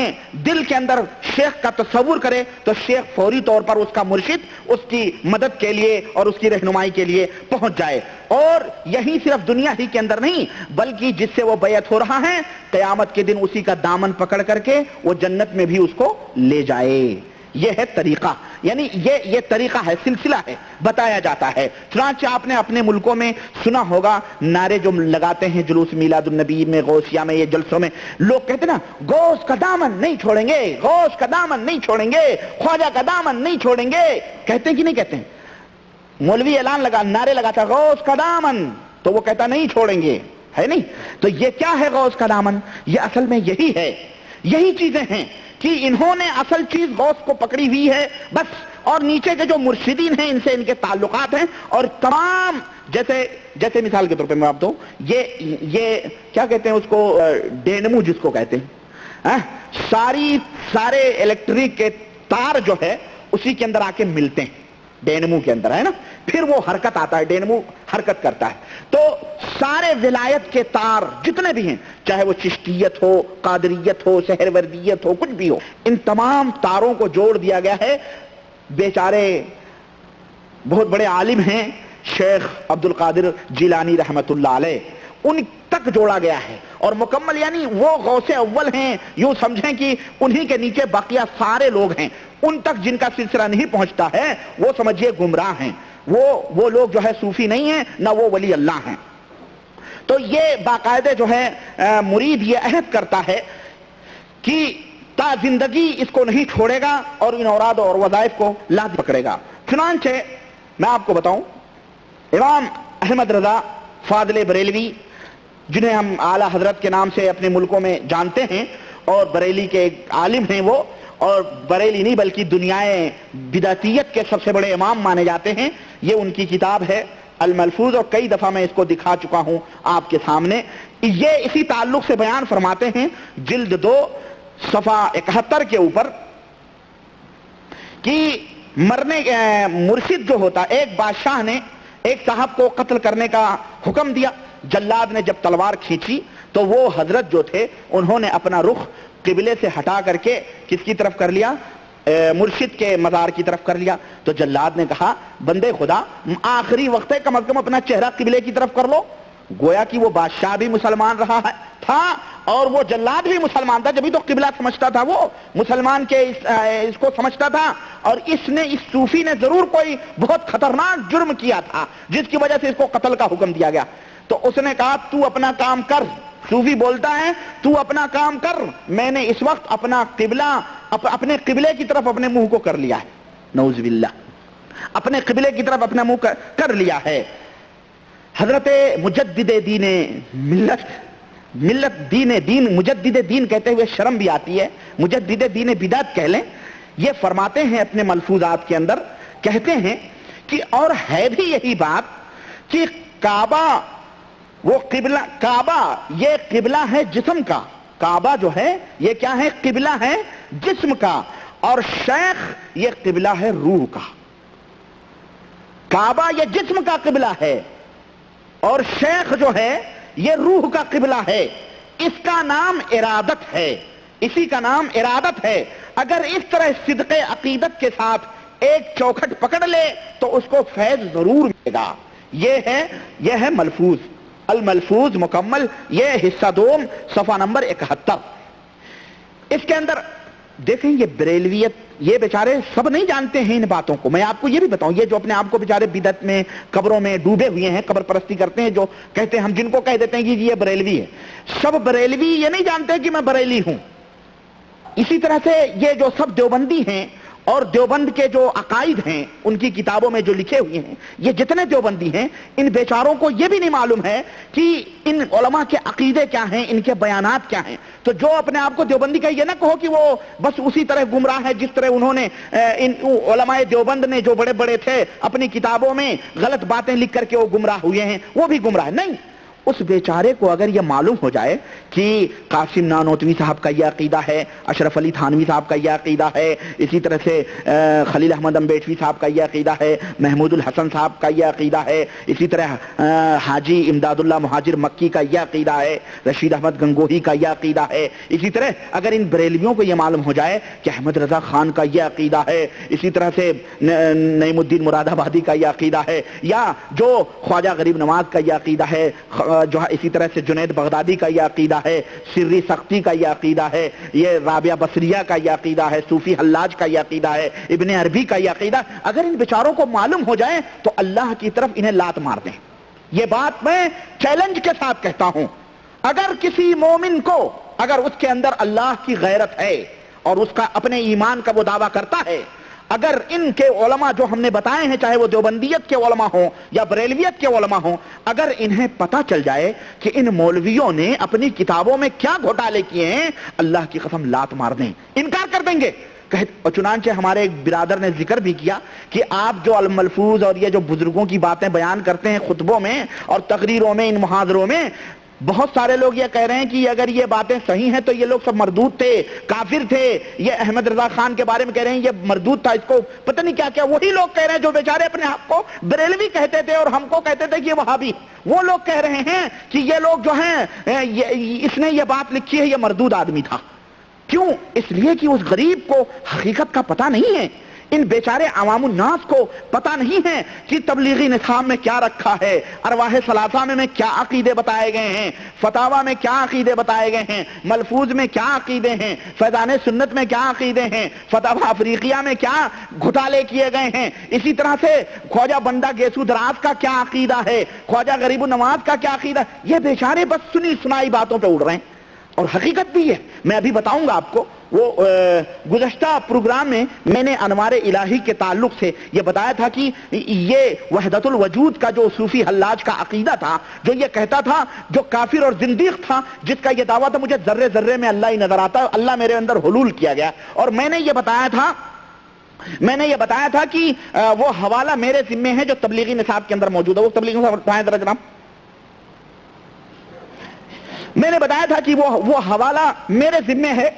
دل کے اندر شیخ کا تصور کرے تو شیخ فوری طور پر اس کا مرشد اس کی مدد کے لیے اور اس کی رہنمائی کے لیے پہنچ جائے. اور یہی صرف دنیا ہی کے اندر نہیں بلکہ جس سے وہ بیعت ہو رہا ہے قیامت کے دن اسی کا دامن پکڑ کر کے وہ جنت میں بھی اس کو لے جائے. یہ ہے طریقہ، یعنی یہ طریقہ ہے، سلسلہ ہے، بتایا جاتا ہے. چنانچہ آپ نے اپنے ملکوں میں سنا ہوگا نعرے جو لگاتے ہیں جلوس میلاد النبی میں، غوثیہ میں، یہ جلسوں میں لوگ کہتے ہیں نا غوث کا دامن نہیں چھوڑیں گے، غوث کا دامن نہیں چھوڑیں گے، خواجہ کا دامن نہیں چھوڑیں گے. کہتے ہیں کہ نہیں کہتے ہیں؟ مولوی اعلان نعرے لگاتا غوث کا دامن، تو وہ کہتا نہیں چھوڑیں گے، ہے نہیں؟ تو یہ کیا ہے غوث کا دامن؟ یہ اصل میں یہی ہے، یہی چیزیں ہیں کہ انہوں نے اصل چیز غوث کو پکڑی ہوئی ہے بس، اور نیچے کے جو مرشدین ہیں ان سے ان کے تعلقات ہیں، اور تمام جیسے مثال کے طور پہ میں آپ دوں، یہ کیا کہتے ہیں اس کو، ڈینمو جس کو کہتے ہیں، سارے الیکٹرک کے تار جو ہے اسی کے اندر آ کے ملتے ہیں. ڈینمو کے اندر ہے نا، پھر وہ حرکت آتا ہے، ڈینمو حرکت کرتا ہے. تو سارے ولایت کے تار جتنے بھی ہیں، چاہے وہ چشتیت ہو، قادریت ہو، سہروردیت ہو، کچھ بھی ہو، ان تمام تاروں کو جوڑ دیا گیا ہے. بیچارے بہت بڑے عالم ہیں شیخ عبد القادر جیلانی رحمت اللہ علیہ، ان تک جوڑا گیا ہے، اور مکمل یعنی وہ غوث اول ہیں، یوں سمجھیں کہ انہی کے نیچے باقیہ سارے لوگ ہیں. ان تک جن کا سلسلہ نہیں پہنچتا ہے وہ سمجھیے گمراہ ہیں، وہ لوگ جو ہے صوفی نہیں ہیں، نہ وہ ولی اللہ ہیں. تو یہ باقاعدہ جو ہے مرید یہ عہد کرتا ہے کہ تا زندگی اس کو نہیں چھوڑے گا اور ان اوراد اور وظائف کو لازم پکڑے گا. چنانچہ میں آپ کو بتاؤں، امام احمد رضا فاضل بریلوی، جنہیں ہم اعلیٰ حضرت کے نام سے اپنے ملکوں میں جانتے ہیں، اور بریلی کے ایک عالم ہیں وہ، اور بریلی نہیں بلکہ دنیائے بدعتیت کے سب سے بڑے امام مانے جاتے ہیں. یہ ان کی کتاب ہے الملفوظ، اور کئی دفعہ میں اس کو دکھا چکا ہوں آپ کے سامنے. یہ اسی تعلق سے بیان فرماتے ہیں جلد 2 صفحہ 71 کے اوپر کہ مرشد جو ہوتا، ایک بادشاہ نے ایک صاحب کو قتل کرنے کا حکم دیا. جلاد نے جب تلوار کھینچی تو وہ حضرت جو تھے انہوں نے اپنا رخ قبلے سے ہٹا کر کے کس کی طرف کر لیا؟ مرشد کے مزار کی طرف کر لیا. تو جلاد نے کہا بندے خدا آخری وقت ہے، کم از کم اپنا چہرہ قبلے کی طرف کر لو. گویا کہ وہ بادشاہ بھی مسلمان رہا ہے تھا اور وہ جلاد بھی مسلمان تھا، جبھی تو قبلہ سمجھتا تھا، وہ مسلمان کے اس کو سمجھتا تھا. اور اس صوفی نے ضرور کوئی بہت خطرناک جرم کیا تھا جس کی وجہ سے اس کو قتل کا حکم دیا گیا. تو اس نے کہا تو اپنا کام کر. صوفی بولتا ہے تو اپنا کام کر، میں نے اس وقت اپنا قبلہ اپنے قبلے کی طرف اپنے منہ کو کر لیا ہے. نعوذ باللہ، اپنے قبلے کی طرف اپنا منہ کر لیا ہے. حضرت مجدد دین مجدد دین کہتے ہوئے شرم بھی آتی ہے، مجدد دین بدعت کہہ لیں. یہ فرماتے ہیں اپنے ملفوظات کے اندر، کہتے ہیں کہ اور ہے بھی یہی بات کہ کعبہ وہ قبلہ، کعبہ یہ قبلہ ہے جسم کا، کعبہ جو ہے یہ کیا ہے؟ قبلہ ہے جسم کا، اور شیخ یہ قبلہ ہے روح کا. کعبہ یہ جسم کا قبلہ ہے اور شیخ جو ہے یہ روح کا قبلہ ہے. اس کا نام ارادت ہے، اسی کا نام ارادت ہے. اگر اس طرح صدق عقیدت کے ساتھ ایک چوکھٹ پکڑ لے تو اس کو فیض ضرور ملے گا. یہ ہے ملفوظ، الملفوظ مکمل، یہ حصہ 2 صفحہ نمبر 71. اس کے اندر دیکھیں یہ بریلویت، یہ بیچارے سب نہیں جانتے ہیں ان باتوں کو. میں آپ کو یہ بھی بتاؤں، یہ جو اپنے آپ کو بیچارے بدعت میں قبروں میں ڈوبے ہوئے ہیں، قبر پرستی کرتے ہیں، جو کہتے ہیں ہم جن کو کہہ دیتے ہیں کہ یہ بریلوی ہے، سب بریلوی یہ نہیں جانتے کہ میں بریلی ہوں. اسی طرح سے یہ جو سب دیوبندی ہیں اور دیوبند کے جو عقائد ہیں ان کی کتابوں میں جو لکھے ہوئے ہیں، یہ جتنے دیوبندی ہیں ان بیچاروں کو یہ بھی نہیں معلوم ہے کہ ان علماء کے عقیدے کیا ہیں، ان کے بیانات کیا ہیں. تو جو اپنے آپ کو دیوبندی کا یہ نہ کہو کہ وہ بس اسی طرح گمراہ ہے جس طرح انہوں نے ان علماء دیوبند نے جو بڑے بڑے تھے اپنی کتابوں میں غلط باتیں لکھ کر کے وہ گمراہ ہوئے ہیں، وہ بھی گمراہ نہیں. اس بیچارے کو اگر یہ معلوم ہو جائے کہ قاسم نانوتوی صاحب کا یہ عقیدہ ہے، اشرف علی تھانوی صاحب کا یہ عقیدہ ہے، اسی طرح سے خلیل احمد امبیٹوی صاحب کا یہ عقیدہ ہے، محمود الحسن صاحب کا یہ عقیدہ ہے، اسی طرح حاجی امداد اللہ مہاجر مکی کا یہ عقیدہ ہے، رشید احمد گنگوہی کا یہ عقیدہ ہے، اسی طرح اگر ان بریلویوں کو یہ معلوم ہو جائے کہ احمد رضا خان کا یہ عقیدہ ہے، اسی طرح سے نعیم الدین مراد آبادی کا یہ عقیدہ ہے، یا جو خواجہ غریب نواز کا یہ عقیدہ ہے، جو اسی طرح سے جنید بغدادی کا یہ عقیدہ ہے، سری سختی کا یہ عقیدہ ہے، یہ رابعہ بصریہ کا یہ عقیدہ ہے، صوفی حلاج کا یہ عقیدہ ہے، ابن عربی کا یہ عقیدہ، اگر ان بیچاروں کو معلوم ہو جائے تو اللہ کی طرف انہیں لات مار دیں. یہ بات میں چیلنج کے ساتھ کہتا ہوں. اگر کسی مومن کو، اگر اس کے اندر اللہ کی غیرت ہے اور اس کا اپنے ایمان کا وہ دعویٰ کرتا ہے، اگر ان کے علماء جو ہم نے بتائے ہیں، چاہے وہ دیوبندیت کے علماء ہوں یا بریلویت کے علماء ہوں، اگر انہیں پتہ چل جائے کہ ان مولویوں نے اپنی کتابوں میں کیا گھوٹالے کیے ہیں، اللہ کی قسم لات مار دیں، انکار کر دیں گے. چنانچہ ہمارے ایک برادر نے ذکر بھی کیا کہ آپ جو الملفوظ اور یہ جو بزرگوں کی باتیں بیان کرتے ہیں خطبوں میں اور تقریروں میں، ان محاضروں میں، بہت سارے لوگ یہ کہہ رہے ہیں کہ اگر یہ باتیں صحیح ہیں تو یہ لوگ سب مردود تھے، کافر تھے. یہ احمد رضا خان کے بارے میں کہہ رہے ہیں یہ مردود تھا، اس کو پتہ نہیں کیا کیا. وہی لوگ کہہ رہے ہیں جو بیچارے اپنے آپ کو بریلوی کہتے تھے اور ہم کو کہتے تھے کہ یہ وہابی. وہ لوگ کہہ رہے ہیں کہ یہ لوگ جو ہیں اس نے یہ بات لکھی ہے یہ مردود آدمی تھا. کیوں؟ اس لیے کہ اس غریب کو حقیقت کا پتہ نہیں ہے، ان بیچارے عوام الناس کو پتہ نہیں ہے کہ تبلیغی نظام میں کیا رکھا ہے، ارواح ثلاثہ میں کیا عقیدے بتائے گئے ہیں، فتاوی میں کیا عقیدے بتائے گئے ہیں، ملفوظ میں کیا عقیدے ہیں، فیضان سنت میں کیا عقیدے ہیں، فتاوی افریقیہ میں کیا گھٹالے کیے گئے ہیں. اسی طرح سے خواجہ بندہ گیسو دراز کا کیا عقیدہ ہے، خواجہ غریب النواز کا کیا عقیدہ. یہ بیچارے بس سنی سنائی باتوں پہ اڑ رہے ہیں اور حقیقت بھی ہے. میں ابھی بتاؤں گا آپ کو، وہ گزشتہ پروگرام میں نے انوار الہی کے تعلق سے یہ بتایا تھا کہ یہ وحدت الوجود کا جو صوفی حلاج کا عقیدہ تھا، جو یہ کہتا تھا، جو کافر اور زندیق تھا، جس کا یہ دعویٰ تھا مجھے ذرے ذرے میں اللہ ہی نظر آتا ہے، اللہ میرے اندر حلول کیا گیا. اور میں نے یہ بتایا تھا کہ وہ حوالہ میرے ذمے ہے جو تبلیغی نصاب کے اندر موجود ہے. وہ تبلیغی نصاب بتائیں ذرا جناب. میں نے بتایا تھا کہ وہ حوالہ میرے ذمے ہے.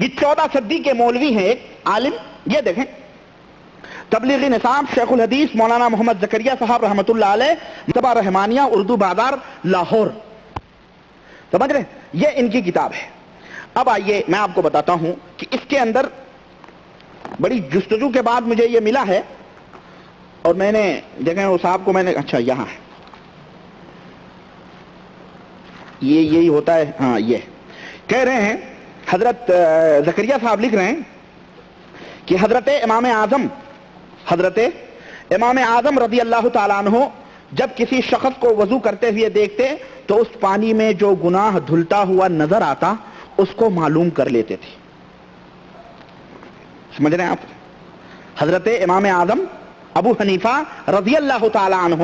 یہ 14 صدی کے مولوی ہیں، ایک عالم، یہ دیکھیں تبلیغی نصاب شیخ الحدیث مولانا محمد زکریا صاحب رحمۃ اللہ علیہ، مکتبہ رحمانیہ، اردو بازار، لاہور. سمجھ رہے ہیں؟ یہ ان کی کتاب ہے. اب آئیے میں آپ کو بتاتا ہوں کہ اس کے اندر بڑی جستجو کے بعد مجھے یہ ملا ہے، اور میں نے دیکھیں اس صاحب کو میں نے، اچھا یہاں ہے، یہ یہی ہوتا ہے، ہاں یہ کہہ رہے ہیں حضرت زکریا صاحب لکھ رہے ہیں کہ حضرت امام اعظم رضی اللہ تعالیٰ عنہ جب کسی شخص کو وضو کرتے ہوئے دیکھتے تو اس پانی میں جو گناہ دھلتا ہوا نظر آتا اس کو معلوم کر لیتے تھے. سمجھ رہے ہیں آپ؟ حضرت امام اعظم ابو حنیفہ رضی اللہ تعالیٰ عنہ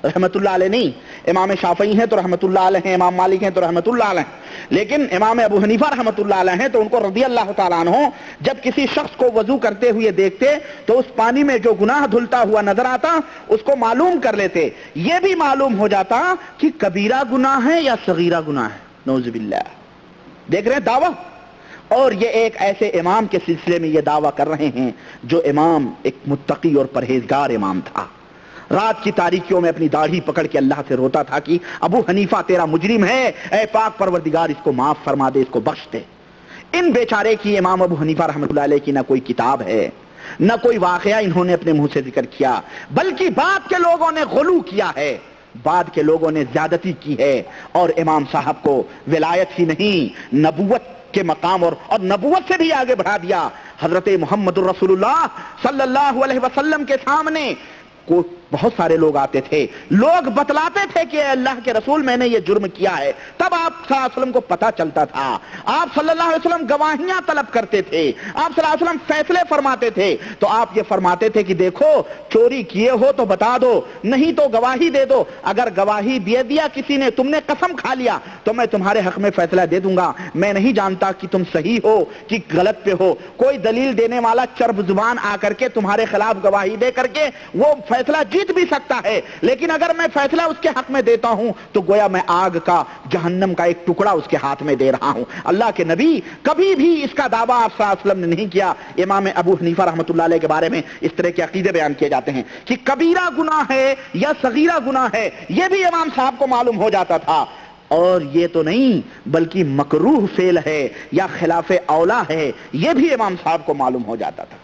رحمت اللہ علیہ نہیں، امام شافعی ہیں تو رحمت اللہ علیہ ہیں، امام مالک ہیں تو رحمت اللہ علیہ ہیں، لیکن امام ابو حنیفہ رحمت اللہ علیہ ہیں تو ان کو رضی اللہ تعالیٰ عنہ جب کسی شخص کو وضو کرتے ہوئے دیکھتے تو اس پانی میں جو گناہ دھلتا ہوا نظر آتا اس کو معلوم کر لیتے. یہ بھی معلوم ہو جاتا کہ کبیرہ گناہ ہے یا صغیرہ گناہ ہے. نعوذ باللہ. دیکھ رہے ہیں دعویٰ. اور یہ ایک ایسے امام کے سلسلے میں یہ دعویٰ کر رہے ہیں جو امام ایک متقی اور پرہیزگار امام تھا. رات کی تاریکیوں میں اپنی داڑھی پکڑ کے اللہ سے روتا تھا کہ ابو حنیفہ تیرا مجرم ہے، اے پاک پروردگار اس کو معاف فرما دے، اس کو بخش دے. ان بیچارے کی، امام ابو حنیفہ رحمۃ اللہ علیہ کی، نہ کوئی کتاب ہے، نہ کوئی واقعہ انہوں نے اپنے منہ سے ذکر کیا، بلکہ بعد کے لوگوں نے غلو کیا ہے، بعد کے لوگوں نے زیادتی کی ہے اور امام صاحب کو ولایت ہی نہیں نبوت کے مقام اور نبوت سے بھی آگے بڑھا دیا. حضرت محمد الرسول اللہ صلی اللہ علیہ وسلم کے سامنے کو بہت سارے لوگ آتے تھے، لوگ بتلاتے تھے کہ اے اللہ کے رسول میں نے یہ جرم کیا ہے. تب آپ صلی اللہ علیہ وسلم کو پتہ چلتا تھا. آپ صلی اللہ علیہ وسلم گواہیاں طلب کرتے تھے، آپ صلی اللہ علیہ وسلم فیصلے فرماتے تھے. تو آپ یہ فرماتے تھے کہ دیکھو چوری کیے ہو تو بتا دو، نہیں تو گواہی دے دو. اگر گواہی دے دیا کسی نے، تم نے قسم کھا لیا، تو میں تمہارے حق میں فیصلہ دے دوں گا. میں نہیں جانتا کہ تم صحیح ہو کہ غلط پہ ہو. کوئی دلیل دینے والا چرب زبان آ کر کے تمہارے خلاف گواہی دے کر کے وہ فیصلہ جیت بھی سکتا ہے، لیکن اگر میں فیصلہ اس کے حق میں دیتا ہوں تو گویا میں آگ کا، جہنم کا ایک ٹکڑا اس کے ہاتھ میں دے رہا ہوں. اللہ کے نبی کبھی بھی اس کا دعویٰ آپ صلی اللہ علیہ وسلم نے نہیں کیا. امام ابو حنیفہ رحمۃ اللہ علیہ کے بارے میں اس طرح کے عقیدے بیان کیے جاتے ہیں کہ کبیرہ گناہ ہے یا صغیرہ گناہ ہے، یہ بھی امام صاحب کو معلوم ہو جاتا تھا. اور یہ تو نہیں بلکہ مکروہ فعل ہے یا خلاف اولا ہے، یہ بھی امام صاحب کو معلوم ہو جاتا تھا.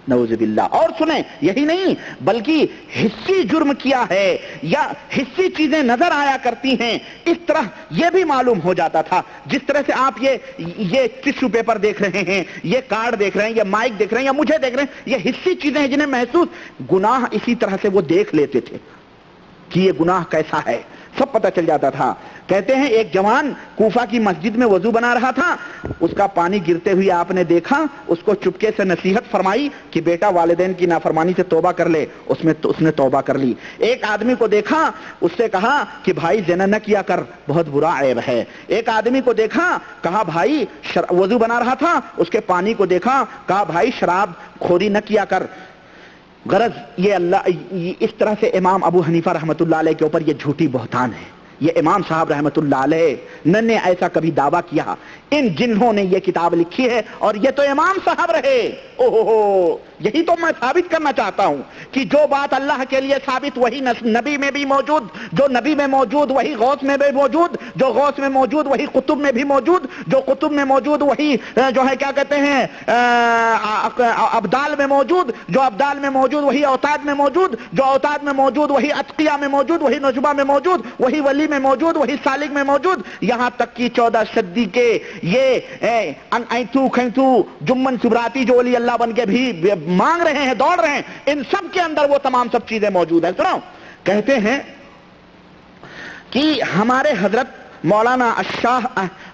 نعوذ باللہ. اور سنیں، یہی نہیں بلکہ حصی جرم کیا ہے یا حصی چیزیں نظر آیا کرتی ہیں، اس طرح یہ بھی معلوم ہو جاتا تھا. جس طرح سے آپ یہ ٹشو پیپر دیکھ رہے ہیں، یہ کارڈ دیکھ رہے ہیں، یہ مائک دیکھ رہے ہیں یا مجھے دیکھ رہے ہیں، یہ حصی چیزیں ہیں جنہیں محسوس گناہ اسی طرح سے وہ دیکھ لیتے تھے کہ یہ گناہ کیسا ہے، سب پتہ چل جاتا تھا. کہتے ہیں ایک جوان کوفہ کی مسجد میں وضو بنا رہا تھا، اس کا پانی گرتے ہوئے آپ نے دیکھا، اس کو چپکے سے نصیحت فرمائی کہ بیٹا والدین کی نافرمانی سے توبہ کر لے. اس نے توبہ کر لی. ایک آدمی کو دیکھا، اس سے کہا کہ بھائی زنا نہ کیا کر، بہت برا عیب ہے. ایک آدمی کو دیکھا، کہا بھائی وضو بنا رہا تھا، اس کے پانی کو دیکھا، کہا بھائی شراب خوری نہ کیا کر. غرض یہ اس طرح سے امام ابو حنیفہ رحمۃ اللہ علیہ کے اوپر یہ جھوٹی بہتان ہے. یہ امام صاحب رحمۃ اللہ علیہ نے ایسا کبھی دعویٰ کیا. ان جنہوں نے یہ کتاب لکھی ہے، اور یہ تو امام صاحب رہے. یہی تو میں ثابت کرنا چاہتا ہوں کہ جو بات اللہ کے لیے ثابت وہی نبی میں بھی موجود، جو نبی میں موجود وہی غوث میں بھی موجود، جو غوث میں موجود وہی قطب میں بھی موجود، جو قطب میں موجود وہی جو ہے کیا کہتے ہیں ابدال میں موجود، جو ابدال میں موجود وہی اوتاد میں موجود، جو اوتاد میں موجود وہی اتقیہ میں موجود، وہی نجبہ میں موجود، وہی ولی میں موجود، وہی سالک میں موجود. یہاں تک کہ 14 صدی کے یہ اینتو کھینتو جمن سبراتی جو ولی اللہ بن کے بھی مانگ رہے ہیں، دوڑ رہے ہیں، ان سب کے اندر وہ تمام سب چیزیں موجود ہیں. سنو، کہتے ہیں کہ ہمارے حضرت مولانا الشاہ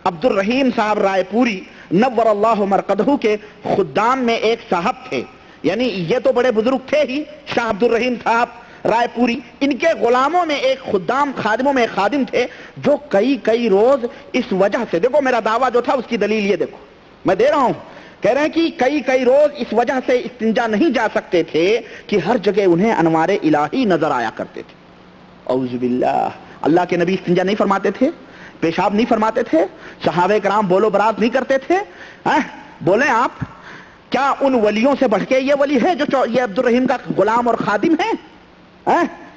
عبد الرحیم صاحب رائے پوری نور اللہ مرقدہ کے خدام میں ایک صاحب تھے. یعنی یہ تو بڑے بزرگ تھے ہی شاہ عبد الرحیم صاحب رائے پوری. ان کے غلاموں میں ایک خادموں میں ایک خادم تھے جو کئی روز اس وجہ سے، دیکھو میرا دعویٰ جو تھا اس کی دلیل یہ دیکھو میں دے رہا ہوں. کہہ رہے ہیں کہ کئی روز اس وجہ سے استنجا نہیں جا سکتے تھے کہ ہر جگہ انہیں انوار الہی نظر آیا کرتے تھے. اعوذ باللہ. اللہ کے نبی استنجا نہیں فرماتے تھے، پیشاب نہیں فرماتے تھے، صحابہ کرام بولو براز نہیں کرتے تھے. بولیں آپ، کیا ان ولیوں سے بڑھ کے یہ ولی ہے جو یہ عبد الرحیم کا غلام اور خادم ہے؟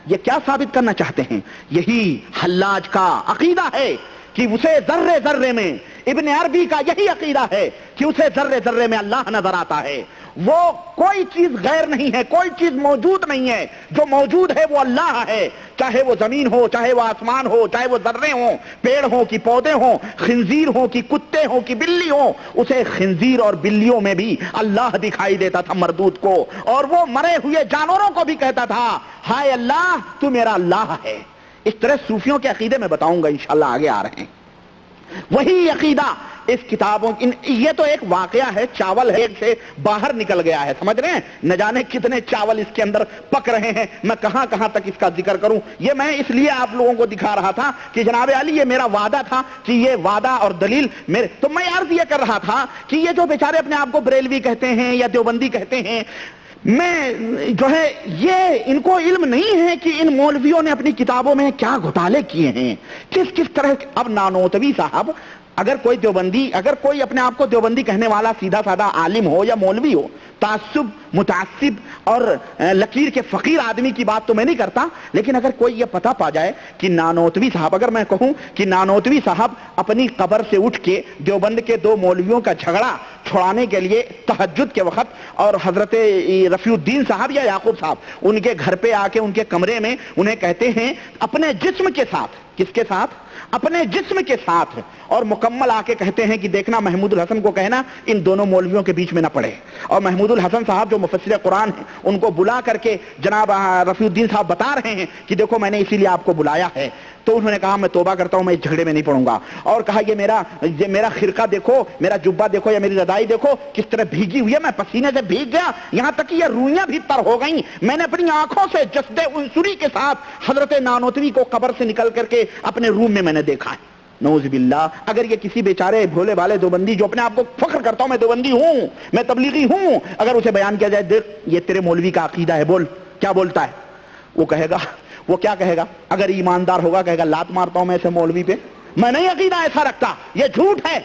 یہ کیا ثابت کرنا چاہتے ہیں؟ یہی حلاج کا عقیدہ ہے کہ اسے ذرے ذرے میں، ابن عربی کا یہی عقیدہ ہے کہ اسے ذرے ذرے میں اللہ نظر آتا ہے. وہ کوئی چیز غیر نہیں ہے، کوئی چیز موجود نہیں ہے. جو موجود ہے وہ اللہ ہے، چاہے وہ زمین ہو، چاہے وہ آسمان ہو، چاہے وہ ذرے ہوں، پیڑ ہوں کہ پودے ہوں، خنزیر ہوں کہ کتے ہوں کہ بلی ہوں. اسے خنزیر اور بلیوں میں بھی اللہ دکھائی دیتا تھا مردود کو، اور وہ مرے ہوئے جانوروں کو بھی کہتا تھا ہائے اللہ تو میرا اللہ ہے. اس طرح صوفیوں کے عقیدے میں بتاؤں گا انشاءاللہ، آگے آ رہے ہیں. وہی عقیدہ اس کتابوں یہ تو ایک واقعہ ہے، چاول ہے سے باہر نکل گیا ہے، سمجھ رہے ہیں؟ نہ جانے کتنے چاول اس کے اندر پک رہے ہیں، میں کہاں تک اس کا ذکر کروں. یہ میں اس لیے آپ لوگوں کو دکھا رہا تھا کہ جناب علی یہ میرا وعدہ تھا کہ یہ وعدہ اور دلیل میرے، تو میں عرض یہ کر رہا تھا کہ یہ جو بیچارے اپنے آپ کو بریلوی کہتے ہیں یا دیوبندی کہتے ہیں، میں جو ہے یہ ان کو علم نہیں ہے کہ ان مولویوں نے اپنی کتابوں میں کیا گھوٹالے کیے ہیں، کس طرح. اب نانوتوی صاحب، اگر کوئی اپنے آپ کو دیوبندی کہنے والا سیدھا سادہ عالم ہو یا مولوی ہو، تعصب متعصب اور لکیر کے فقیر آدمی کی بات تو میں نہیں کرتا، لیکن اگر کوئی یہ پتہ پا جائے کہ نانوتوی صاحب، اگر میں کہوں کہ نانوتوی صاحب اپنی قبر سے اٹھ کے دیوبند کے 2 مولویوں کا جھگڑا چھڑانے کے لیے تہجد کے وقت، اور حضرت رفیع الدین صاحب یا یعقوب صاحب ان کے گھر پہ آ کے ان کے کمرے میں انہیں کہتے ہیں اپنے جسم کے ساتھ، کس کے ساتھ؟ اپنے جسم کے ساتھ، اور مکمل آ کے کہتے ہیں کہ دیکھنا محمود الحسن کو کہنا ان دونوں مولویوں کے بیچ میں نہ پڑے. اور محمود الحسن صاحب جو مفسر قرآن ہیں ان کو بلا کر کے جناب رفیع الدین صاحب بتا رہے ہیں کہ دیکھو میں نے اسی لیے آپ کو بلایا ہے. تو انہوں نے کہا میں توبہ کرتا ہوں، میں اس جھگڑے میں نہیں پڑوں گا. اور کہا یہ میرا خرقہ دیکھو، میرا جبہ دیکھو یا میری رضائی دیکھو کس طرح بھیگی ہوئی ہے، میں پسینے سے بھیگ گیا، یہاں تک کہ یہ روئیاں بھی تر ہو گئیں. میں نے اپنی آنکھوں سے جسد عنصری کے ساتھ حضرت نانوتوی کو قبر سے نکل کر کے اپنے روم میں نے دیکھا ہے. نعوذ باللہ. اگر یہ کسی بیچارے بھولے والے دیوبندی جو اپنے آپ کو فخر کرتا ہوں میں دیوبندی ہوں، میں تبلیغی ہوں، اگر اسے بیان کیا جائے دیکھ یہ تیرے مولوی کا عقیدہ ہے، بول کیا بولتا ہے، وہ کیا کہے گا؟ اگر ایماندار ہوگا کہے گا لات مارتا ہوں میں ایسے مولوی پہ، میں نہیں عقیدہ ایسا رکھتا، یہ جھوٹ ہے،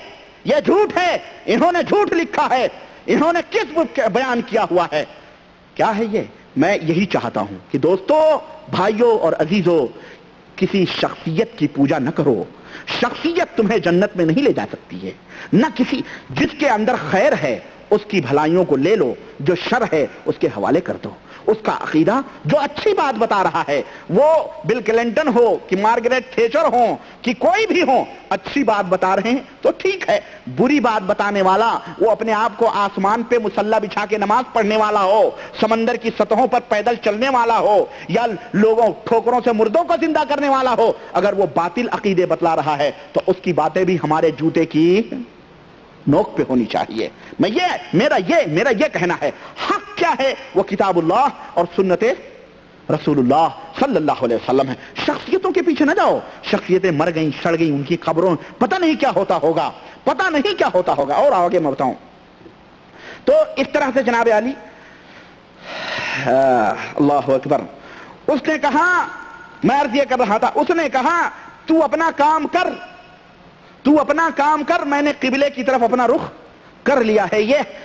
یہ جھوٹ ہے، انہوں نے جھوٹ لکھا ہے، انہوں نے کذب بیان کیا ہوا ہے. کیا ہے یہ؟ میں یہی چاہتا ہوں کہ دوستو، بھائیوں اور عزیزوں، کسی شخصیت کی پوجا نہ کرو. شخصیت تمہیں جنت میں نہیں لے جا سکتی ہے. نہ کسی، جس کے اندر خیر ہے اس کی بھلائیوں کو لے لو، جو شر ہے اس کے حوالے کر دو. اس کا عقیدہ جو اچھی بات بتا رہا ہے، وہ بل کلنٹن ہو کہ مارگریٹ تھیچر ہو کہ کوئی بھی ہو، اچھی بات بتا رہے ہیں تو ٹھیک ہے. بری بات بتانے والا، وہ اپنے آپ کو آسمان پہ مصلی بچھا کے نماز پڑھنے والا ہو، سمندر کی سطحوں پر پیدل چلنے والا ہو، یا لوگوں ٹھوکروں سے مردوں کو زندہ کرنے والا ہو، اگر وہ باطل عقیدے بتلا رہا ہے تو اس کی باتیں بھی ہمارے جوتے کی نوک پہ ہونی چاہیے. میرا یہ کہنا ہے. حق کیا ہے؟ وہ کتاب اللہ اور سنت رسول اللہ صلی اللہ علیہ وسلم ہے. شخصیتوں کے پیچھے نہ جاؤ. شخصیتیں مر گئیں، سڑ گئیں، ان کی قبروں پتہ نہیں کیا ہوتا ہوگا. اور آگے میں بتاؤں تو اس طرح سے جناب علی اللہ اکبر. اس نے کہا, میں عرض یہ کر رہا تھا, اس نے کہا تو اپنا کام کر, تو اپنا کام کر, میں نے قبلے کی طرف اپنا رخ کر لیا ہے.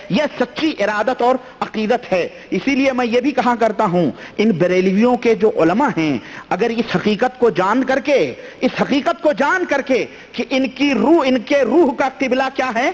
یہ سچی ارادت اور عقیدت ہے. اسی لیے میں یہ بھی کہا کرتا ہوں, ان بریلویوں کے جو علماء ہیں, اگر اس حقیقت کو جان کر کے کہ ان کے روح کا قبلہ کیا ہے,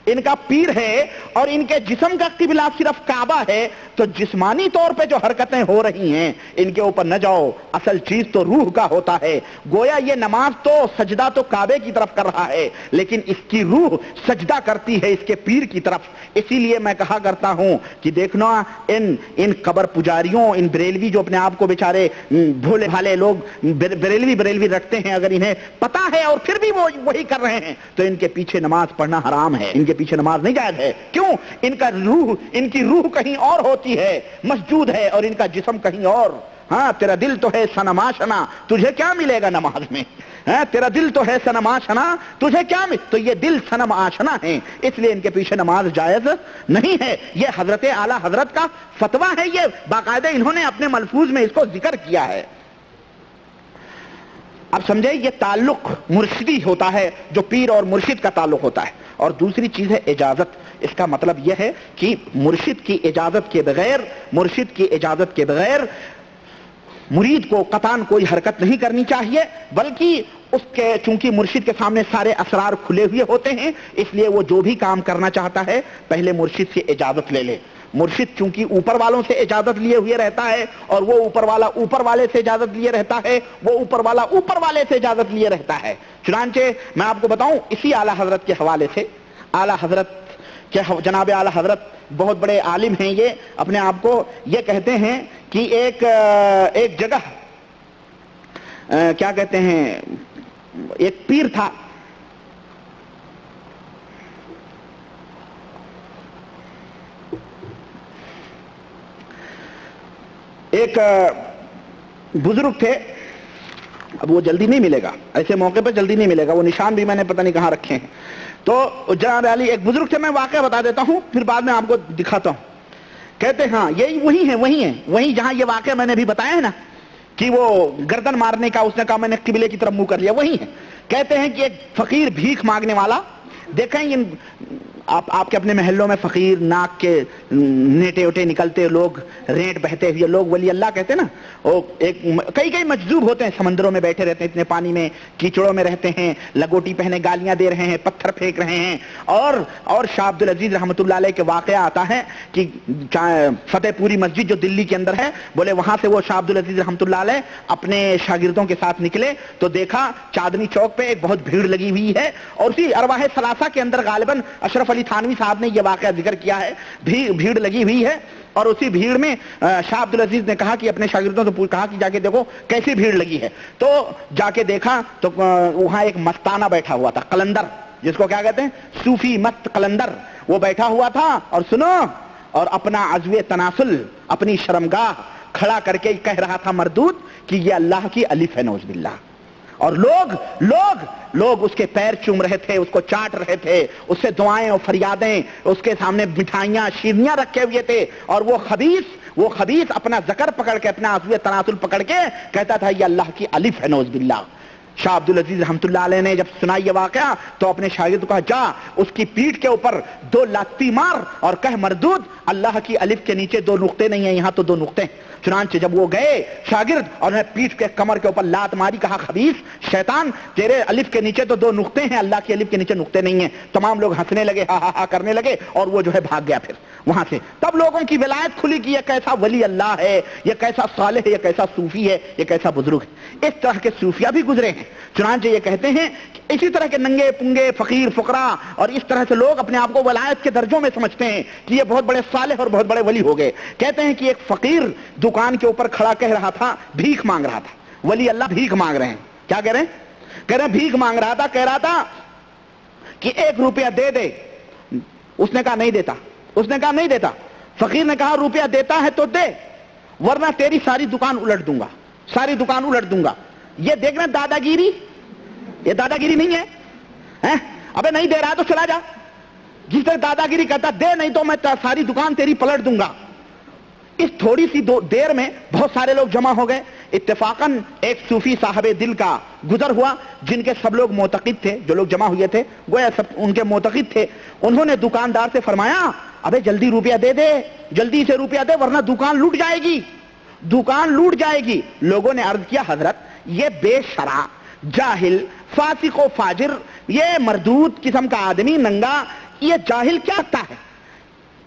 ان کا پیر ہے, اور ان کے جسم کا قبلہ صرف کعبہ ہے, تو جسمانی طور پہ جو حرکتیں ہو رہی ہیں ان کے اوپر نہ جاؤ. اصل چیز تو روح کا ہوتا ہے. گویا یہ نماز تو سجدہ تو کعبے کی طرف کر رہا ہے, لیکن اس کی روح سجدہ کرتی ہے اس کے پیر کی طرف. اسی لیے میں کہا کرتا ہوں کہ دیکھنا ان قبر پجاریوں, ان بریلوی جو اپنے آپ کو بیچارے بھولے بھالے لوگ بریلوی رکھتے ہیں, اگر انہیں پتا ہے اور پھر بھی وہ وہی کر رہے ہیں, تو ان کے پیچھے نماز پڑھنا حرام ہے, ان کے پیچھے نماز نہیں جائز ہے. کیوں؟ ان کی روح کہیں اور ہوتی ہے, مسجود ہے, اور ان کا جسم کہیں اور. ہاں, تیرا دل تو ہے صنم آشنا, تجھے کیا ملے گا نماز میں؟ تیرا دل تو ہے صنم آشنا, تجھے کیا تو یہ دل صنم آشنا ہے, اس لیے ان کے پیچھے نماز جائز نہیں ہے. یہ حضرت اعلی حضرت کا فتویٰ ہے, یہ باقاعدہ انہوں نے اپنے ملفوظ میں اس کو ذکر کیا ہے. اب سمجھے, یہ تعلق مرشدی ہوتا ہے, جو پیر اور مرشد کا تعلق ہوتا ہے. اور دوسری چیز ہے اجازت. اس کا مطلب یہ ہے کہ مرشد کی اجازت کے بغیر مرید کو قطعاً کوئی حرکت نہیں کرنی چاہیے, بلکہ اس کے چونکہ مرشد کے سامنے سارے اسرار کھلے ہوئے ہوتے ہیں, اس لیے وہ جو بھی کام کرنا چاہتا ہے پہلے مرشد سے اجازت لے لے. مرشد چونکہ اوپر والوں سے اجازت لیے ہوئے رہتا ہے, اور وہ اوپر والا اوپر والے سے اجازت لیے رہتا ہے, وہ اوپر والا اوپر والے سے اجازت لیے رہتا ہے. چنانچہ میں آپ کو بتاؤں, اسی اعلیٰ حضرت کے حوالے سے, اعلیٰ حضرت کہ جناب اعلیٰ حضرت بہت بڑے عالم ہیں, یہ اپنے آپ کو یہ کہتے ہیں کہ ایک جگہ کیا کہتے ہیں, ایک پیر تھا, ایک بزرگ تھے. اب وہ جلدی نہیں ملے گا, ایسے موقع پہ جلدی نہیں ملے گا, وہ نشان بھی میں نے پتہ نہیں کہاں رکھے ہیں. تو جناب علی ایک بزرگ تھے, میں واقعہ بتا دیتا ہوں, پھر بعد میں آپ کو دکھاتا ہوں. کہتے ہیں ہاں یہی وہی جہاں یہ واقعہ میں نے بھی بتایا ہے نا, کہ وہ گردن مارنے کا, اس نے کہا میں نے قبلے کی طرف منہ کر لیا, وہی ہے. کہتے ہیں کہ ایک فقیر بھیک مانگنے والا, دیکھیں آپ کے اپنے محلوں میں فقیر, ناک کے نیٹے وٹے نکلتے لوگ, رینٹ بہتے ہوئے لوگ ولی اللہ کہتے ہیں نا, وہ کئی مجذوب ہوتے ہیں, سمندروں میں بیٹھے رہتے ہیں, اتنے پانی میں کیچڑوں میں رہتے ہیں, لگوٹی پہنے گالیاں دے رہے ہیں, پتھر پھینک رہے ہیں. اور شاہ عبد العزیز رحمۃ اللہ علیہ کے واقعہ آتا ہے کہ فتح پوری مسجد جو دلی کے اندر ہے, بولے وہاں سے وہ شاہ عبد العزیز رحمۃ اللہ علیہ اپنے شاگردوں کے ساتھ نکلے, تو دیکھا چاندنی چوک پہ ایک بہت بھیڑ لگی ہوئی ہے, اور اسی ارواح ثلاثہ کے اندر غالباً اشرف علی تھانوی صاحب نے یہ واقعہ ذکر کیا ہے, بھیڑ لگی ہوئی ہے. اور اسی بھیڑ میں شاہ عبد العزیز نے کہا کہ اپنے شاگردوں سے کہا کہ جا کے دیکھو کیسی بھیڑ لگی ہے. تو جا کے دیکھا تو وہاں ایک مستانہ بیٹھا ہوا تھا, قلندر جس کو کیا کہتے ہیں, صوفی مست قلندر, وہ بیٹھا ہوا تھا. اور سنو, اور اپنا عضو تناسل, اپنی شرمگاہ کھڑا کر کے کہہ رہا تھا مردود کہ یہ اللہ کی الف ہے, نعوذ باللہ. اور لوگ اس کے پیر چوم رہے تھے, اس کو چاٹ رہے تھے, اس سے دعائیں اور فریادیں, اس کے سامنے مٹھائیاں شیرنیاں رکھے ہوئے تھے. اور وہ خبیث اپنا ذکر پکڑ کے, اپنا عضو تناسل پکڑ کے کہتا تھا یہ اللہ کی الف ہے, نعوذ باللہ. شاہ عبد العزیز رحمۃ اللہ علیہ نے جب سنا یہ واقعہ تو اپنے شاگرد کو کہا جا اس کی پیٹھ کے اوپر 2 لاتی مار اور کہہ مردود اللہ کی الف کے نیچے 2 نقطے نہیں ہیں, یہاں تو 2 نقطے ہیں. چنانچہ جب وہ گئے شاگرد اور انہیں پیٹھ کے کمر کے اوپر لات ماری, کہا خبیث شیطان, تیرے الف کے نیچے تو 2 نقطے ہیں, اللہ کی الف کے نیچے نقطے نہیں ہیں. تمام لوگ ہنسنے لگے, ہا کرنے لگے, اور وہ جو ہے بھاگ گیا پھر وہاں سے. تب لوگوں کی ولایت کھلی کہ یہ کیسا ولی اللہ ہے, یہ کیسا صالح ہے, یہ کیسا صوفی ہے, یہ کیسا بزرگ ہے. اس طرح کے صوفیہ بھی گزرے ہیں. چنانچہ یہ کہتے ہیں کہ اسی طرح کے ننگے پنگے فقیر فقراء اور اس طرح سے لوگ اپنے آپ کو ولایت کے درجوں میں سمجھتے ہیں کہ یہ بہت بڑے صالح اور بہت بڑے ولی ہو گئے. کہتے ہیں کہ ایک فقیر دکان کے اوپر کھڑا کہہ رہا تھا, بھیک مانگ رہا تھا, ولی اللہ بھیک مانگ رہے ہیں. کیا کہہ رہے ہیں؟ کہہ رہے ہیں بھیک مانگ رہا تھا, کہہ رہا تھا کہ 1 روپیہ دے دے. اس نے کہا نہیں دیتا. فقیر نے کہا روپیہ دیتا ہے تو دے, ورنہ تیری ساری دکان الٹ دوں گا. یہ دیکھنا دادا گیری, یہ دادا گیری نہیں ہے. ابے نہیں دے رہا تو چلا جا. جس طرح دادا گیری کہتا دے, نہیں تو میں ساری دکان تیری پلٹ دوں گا. اس تھوڑی سی دیر میں بہت سارے لوگ جمع ہو گئے. اتفاقاً ایک صوفی صاحب دل کا گزر ہوا جن کے سب لوگ معتقد تھے، جو لوگ جمع ہوئے تھے گویا سب ان کے معتقد تھے. انہوں نے دکاندار سے فرمایا ابے جلدی روپیہ دے دے، جلدی سے روپیہ دے ورنہ دکان لوٹ جائے گی، دکان لوٹ جائے گی. لوگوں نے عرض کیا حضرت یہ بے شرع، جاہل، فاسق و فاجر، یہ مردود قسم کا آدمی، ننگا، یہ جاہل کیا کرتا ہے،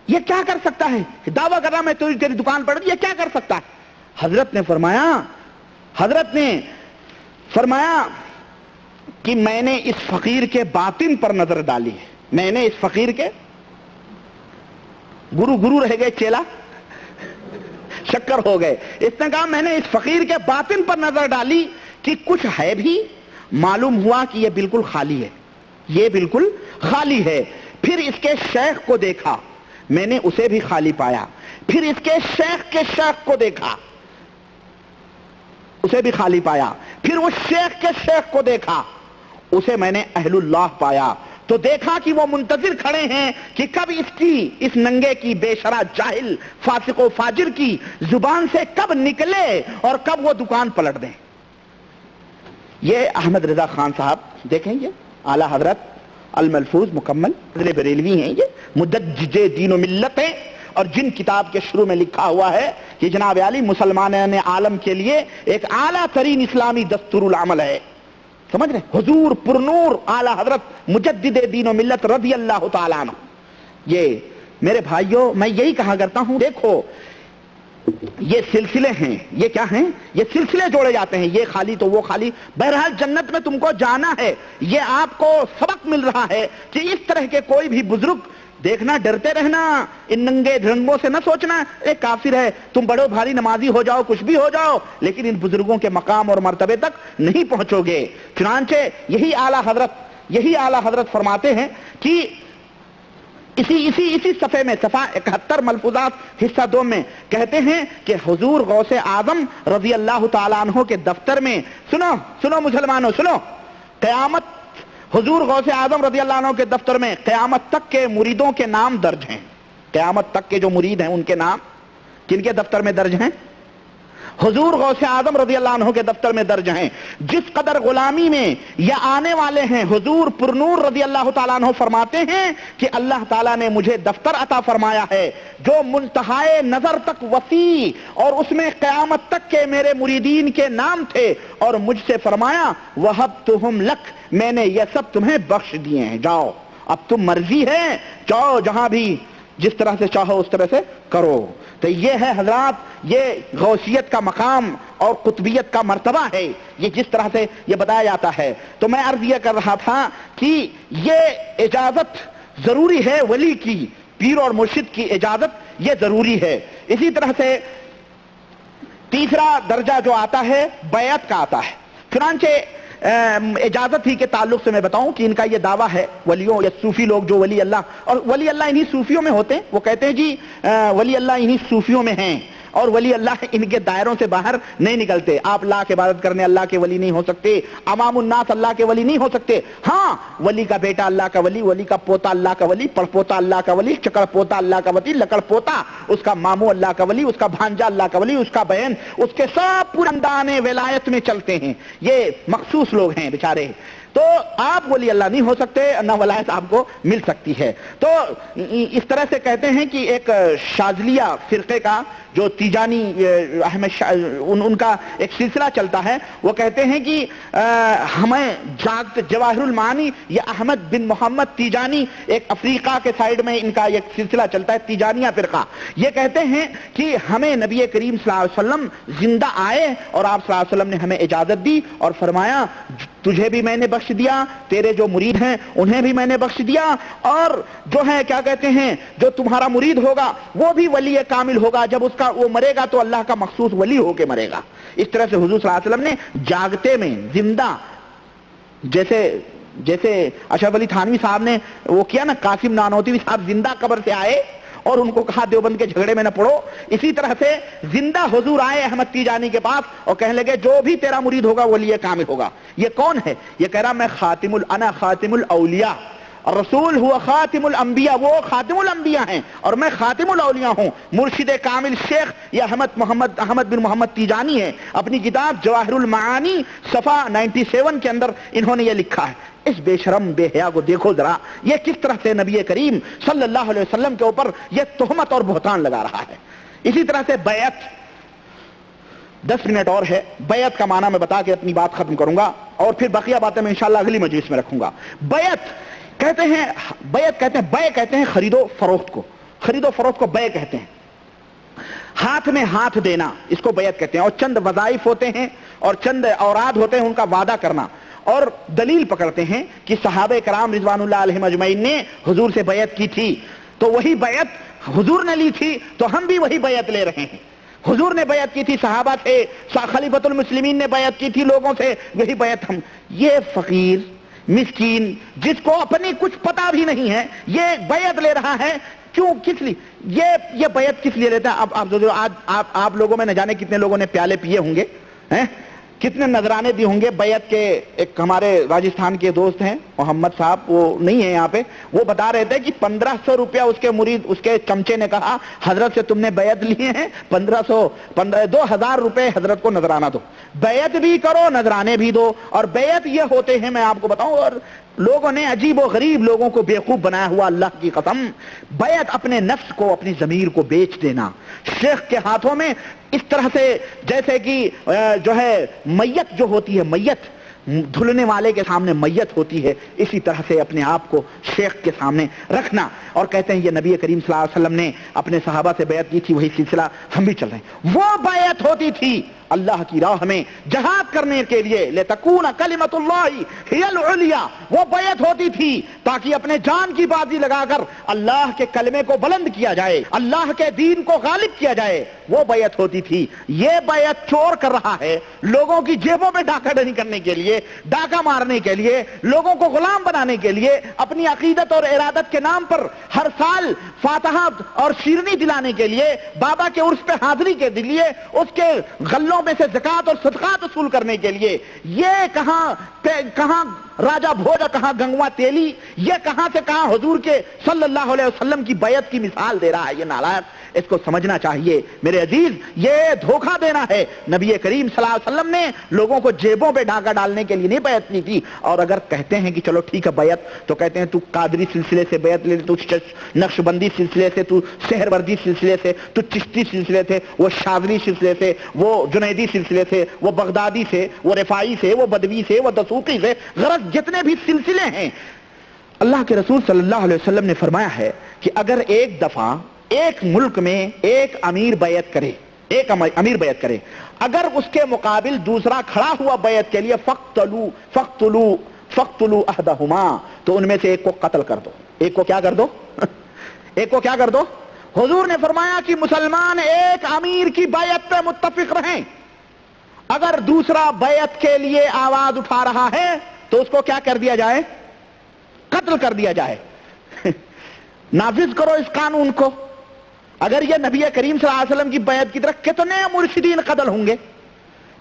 یہ کیا کر سکتا ہے، دعویٰ کر رہا میں تیری دکان پر، یہ کیا کر سکتا ہے. حضرت نے فرمایا کہ میں نے اس فقیر کے باطن پر نظر ڈالی ہے، میں نے اس فقیر کے گرو رہ گئے، چیلا شکر ہو گئے. اس نے کہا میں نے اس فقیر کے باطن پر نظر ڈالی کہ کچھ ہے بھی، معلوم ہوا کہ یہ بالکل خالی ہے، یہ بالکل خالی ہے. پھر اس کے شیخ کو دیکھا، میں نے اسے بھی خالی پایا. پھر اس کے شیخ کو دیکھا، اسے بھی خالی پایا. پھر اس شیخ کے شیخ کو دیکھا، اسے میں نے اہل اللہ پایا. تو دیکھا کہ وہ منتظر کھڑے ہیں کہ کب اس ننگے کی، بے شرع، جاہل، فاسق و فاجر کی زبان سے کب نکلے اور کب وہ دکان پلٹ دیں. یہ احمد رضا خان صاحب دیکھیں، یہ اعلیٰ حضرت الملفوظ مکمل بریلوی ہیں، یہ مدجج دین و ملت ہیں. اور جن کتاب کے شروع میں لکھا ہوا ہے کہ جناب علی مسلمان عالم کے لیے ایک اعلیٰ ترین اسلامی دستور العمل ہے، سمجھ رہے، حضور پرنور اعلیٰ حضرت مجدد دین و ملت رضی اللہ تعالیٰ عنہ. یہ میرے بھائیوں میں یہی کہا کرتا ہوں، دیکھو یہ سلسلے ہیں، یہ کیا ہیں، یہ سلسلے جوڑے جاتے ہیں، یہ خالی تو وہ خالی. بہرحال جنت میں تم کو جانا ہے، یہ آپ کو سبق مل رہا ہے کہ اس طرح کے کوئی بھی بزرگ دیکھنا، ڈرتے رہنا، ان ننگے رنگوں سے نہ سوچنا ایک کافر ہے، تم بڑے بھاری نمازی ہو جاؤ، کچھ بھی ہو جاؤ، لیکن ان بزرگوں کے مقام اور مرتبے تک نہیں پہنچو گے. چنانچہ یہی اعلیٰ حضرت فرماتے ہیں کہ اسی صفحے میں صفحہ 71 ملفوظات حصہ 2 میں کہتے ہیں کہ حضور غوث اعظم رضی اللہ تعالیٰ عنہ کے دفتر میں، سنو مسلمانوں سنو، قیامت، حضور غوث اعظم رضی اللہ عنہ کے دفتر میں قیامت تک کے مریدوں کے نام درج ہیں. قیامت تک کے جو مرید ہیں ان کے نام کن کے دفتر میں درج ہیں؟ حضور غوث اعظم رضی اللہ عنہ کے دفتر میں درج ہیں. جس قدر غلامی میں یہ آنے والے ہیں، حضور پرنور رضی اللہ تعالیٰ عنہ فرماتے ہیں کہ اللہ تعالیٰ نے مجھے دفتر عطا فرمایا ہے جو منتہائے نظر تک وسیع، اور اس میں قیامت تک کے میرے مریدین کے نام تھے، اور مجھ سے فرمایا وَهَبْتُهُمْ لَكَ، میں نے یہ سب تمہیں بخش دیے ہیں، جاؤ اب تم مرضی ہے، جاؤ جہاں بھی جس طرح سے چاہو اس طرح سے کرو. تو یہ ہے حضرات، یہ غوثیت کا مقام اور قطبیت کا مرتبہ ہے، یہ جس طرح سے یہ بتایا جاتا ہے. تو میں عرض یہ کر رہا تھا کہ یہ اجازت ضروری ہے، ولی کی، پیر اور مرشد کی اجازت یہ ضروری ہے. اسی طرح سے تیسرا درجہ جو آتا ہے بیعت کا آتا ہے. چنانچہ اجازت ہی کے تعلق سے میں بتاؤں کہ ان کا یہ دعویٰ ہے، ولیوں یا صوفی لوگ جو ولی اللہ، اور ولی اللہ انہی صوفیوں میں ہوتے ہیں، وہ کہتے ہیں جی ولی اللہ انہی صوفیوں میں ہیں، اور ولی اللہ ان کے دائروں سے باہر نہیں نکلتے. آپ اللہ کی عبادت کرنے اللہ کے ولی نہیں ہو سکتے، عوام الناس اللہ کے ولی نہیں ہو سکتے. ہاں ولی کا بیٹا اللہ کا ولی، ولی کا پوتا اللہ کا ولی، پڑ پوتا اللہ کا ولی، چکر پوتا اللہ کا ولی، لکڑ پوتا اس کا ماموں اللہ کا ولی، اس کا بھانجا اللہ کا ولی، اس کا بہن، اس کے سب پورے خاندان ولایت میں چلتے ہیں. یہ مخصوص لوگ ہیں بیچارے. تو آپ ولی اللہ نہیں ہو سکتے، نہ ولایت آپ کو مل سکتی ہے. تو اس طرح سے کہتے ہیں کہ ایک شاذلیہ فرقے کا جو تیجانی احمد ان کا ایک سلسلہ چلتا ہے، وہ کہتے ہیں کہ ہمیں جواہر المعانی یا احمد بن محمد تیجانی، ایک افریقہ کے سائیڈ میں ان کا ایک سلسلہ چلتا ہے تیجانیہ فرقہ. یہ کہتے ہیں کہ ہمیں نبی کریم صلی اللہ علیہ وسلم زندہ آئے اور آپ صلی اللہ علیہ وسلم نے ہمیں اجازت دی اور فرمایا تجھے بھی میں نے بخش دیا، تیرے جو مرید ہیں انہیں بھی میں نے بخش دیا، اور جو ہے کیا کہتے ہیں جو تمہارا مرید ہوگا وہ بھی ولی کامل ہوگا، جب اس کا وہ مرے گا تو اللہ کا مخصوص ولی ہو کے مرے گا. اس طرح سے حضور صلی اللہ علیہ وسلم نے جاگتے میں زندہ، جیسے اشرف علی تھانوی صاحب نے وہ کیا نا، قاسم نانوتوی صاحب زندہ قبر سے آئے اور ان کو کہا دیوبند کے جھگڑے میں نہ پڑو، اسی طرح سے زندہ حضور آئے احمد تیجانی کے پاس اور کہنے لگے جو بھی تیرا مرید ہوگا ولی کامل ہوگا. یہ کون ہے؟ یہ کہہ رہا میں انا خاتم الاولیاء، اور رسول ہوا خاتم الانبیاء، وہ خاتم الانبیاء ہیں اور میں خاتم الاولیاء ہوں۔ مرشد کامل شیخ یہ احمد بن محمد تیجانی ہے، اپنی کتاب جواہر المعانی صفحہ 97 کے اندر انہوں نے یہ لکھا ہے۔ اس بے شرم بے حیا کو دیکھو ذرا، یہ کس طرح سے نبی کریم صلی اللہ علیہ وسلم کے اوپر یہ تہمت اور بہتان لگا رہا ہے۔ اسی طرح سے بیعت، 10 منٹ اور ہے، بیعت کا معنی میں بتا کے اپنی بات ختم کروں گا اور پھر بقیہ باتیں میں انشاءاللہ اگلی مجلس میں رکھوں گا۔ بیعت کہتے ہیں بے کہتے ہیں خرید و فروخت کو، خرید و فروخت کو بے کہتے ہیں، ہاتھ میں ہاتھ دینا، اس کو بیعت کہتے ہیں۔ اور چند وظائف ہوتے ہیں اور چند اوراد ہوتے ہیں ان کا وعدہ کرنا، اور دلیل پکڑتے ہیں کہ صحابہ کرام رضوان اللہ علیہم اجمعین نے حضور سے بیعت کی تھی، تو وہی بیعت حضور نے لی تھی تو ہم بھی وہی بیعت لے رہے ہیں۔ حضور نے بیعت کی تھی صحابہ سے، خلیفۃ المسلمین نے بیعت کی تھی لوگوں سے، وہی بیعت ہم۔ یہ فقیر مسکین جس کو اپنی کچھ پتا بھی نہیں ہے یہ بیعت لے رہا ہے، کیوں، کس لیے یہ بیعت کس لیے لیتا ہے؟ اب آپ لوگوں میں نہ جانے کتنے لوگوں نے پیالے پیے ہوں گے، کتنے نذرانے دی ہوں گے بیعت کے۔ ایک ہمارے راجستھان کے دوست ہیں محمد صاحب، وہ نہیں ہیں یہاں پہ، وہ بتا رہے تھے کہ 1500 روپیہ اس کے مرید، اس کے چمچے نے کہا حضرت سے تم نے بیعت لیے ہیں، 2000 روپے حضرت کو نذرانہ دو، بیعت بھی کرو نذرانے بھی دو۔ اور بیعت یہ ہوتے ہیں، میں آپ کو بتاؤں، اور لوگوں نے عجیب و غریب لوگوں کو بیوقوف بنایا ہوا، اللہ کی قسم، بیعت اپنے نفس کو، اپنی ضمیر کو بیچ دینا شیخ کے ہاتھوں میں، اس طرح سے جیسے کہ جو ہے میت جو ہوتی ہے، میت دھلنے والے کے سامنے میت ہوتی ہے، اسی طرح سے اپنے آپ کو شیخ کے سامنے رکھنا۔ اور کہتے ہیں یہ نبی کریم صلی اللہ علیہ وسلم نے اپنے صحابہ سے بیعت کی تھی، وہی سلسلہ ہم بھی چل رہے ہیں۔ وہ بیعت ہوتی تھی اللہ کی راہ میں جہاد کرنے کے لیے، لِتَكُونَ كَلِمَةُ اللَّهِ هِيَ الْعُلْيَا، وہ بیعت ہوتی تھی تاکہ اپنے جان کی بازی لگا کر اللہ کے کلمے کو بلند کیا جائے، اللہ کے دین کو غالب کیا جائے، وہ بیعت ہوتی تھی۔ یہ بیعت چور کر رہا ہے لوگوں کی جیبوں میں ڈاکہ ڈھانی کرنے کے لیے، ڈاکہ مارنے کے لیے، لوگوں کو غلام بنانے کے لیے، اپنی عقیدت اور ارادت کے نام پر ہر سال فاتحہ اور شیرنی دلانے کے لیے، بابا کے عرس پہ حاضری کے لیے، اس کے غلوں میں سے زکوٰۃ اور صدقات وصول کرنے کے لیے۔ یہ کہاں راجہ بھوج، کہاں گنگوا تیلی، یہ کہاں سے کہاں حضور کے صلی اللہ علیہ وسلم کی بیعت کی مثال دے رہا ہے یہ نالائق۔ اس کو سمجھنا چاہیے میرے عزیز، یہ دھوکہ دینا ہے۔ نبی کریم صلی اللہ علیہ وسلم نے لوگوں کو جیبوں پہ ڈاکہ ڈالنے کے لیے نہیں بیعت کی تھی۔ اور اگر کہتے ہیں کہ چلو ٹھیک ہے بیعت، تو کہتے ہیں تو قادری سلسلے سے بیعت لے، تو نقش بندی سلسلے سے، تو سحر وردی سلسلے سے، تو چشتی سلسلے سے، وہ شاذلی سلسلے سے، وہ جنیدی سلسلے سے، وہ بغدادی سے، وہ رفاعی سے، وہ بدوی سے، وہ دسوقی سے، غرض جتنے بھی سلسلے ہیں، اللہ کے رسول صلی اللہ علیہ وسلم نے فرمایا ہے کہ اگر ایک دفعہ ایک ملک میں ایک امیر بیعت کرے، اگر اس کے مقابل دوسرا کھڑا ہوا بیعت کے لیے، فَاقْتُلُوا أَحْدَهُمَا، تو ان میں سے ایک کو قتل کر دو۔ ایک کو کیا کر دو؟ ایک کو کیا کر دو؟ حضور نے فرمایا کہ مسلمان ایک امیر کی بیعت پہ متفق رہیں، اگر دوسرا بیعت کے لیے آواز اٹھا رہا ہے تو اس کو کیا کر دیا جائے؟ قتل کر دیا جائے۔ نافذ کرو اس قانون کو۔ اگر یہ نبی کریم صلی اللہ علیہ وسلم کی بیعت کی طرح کتنے مرشدین قتل ہوں گے،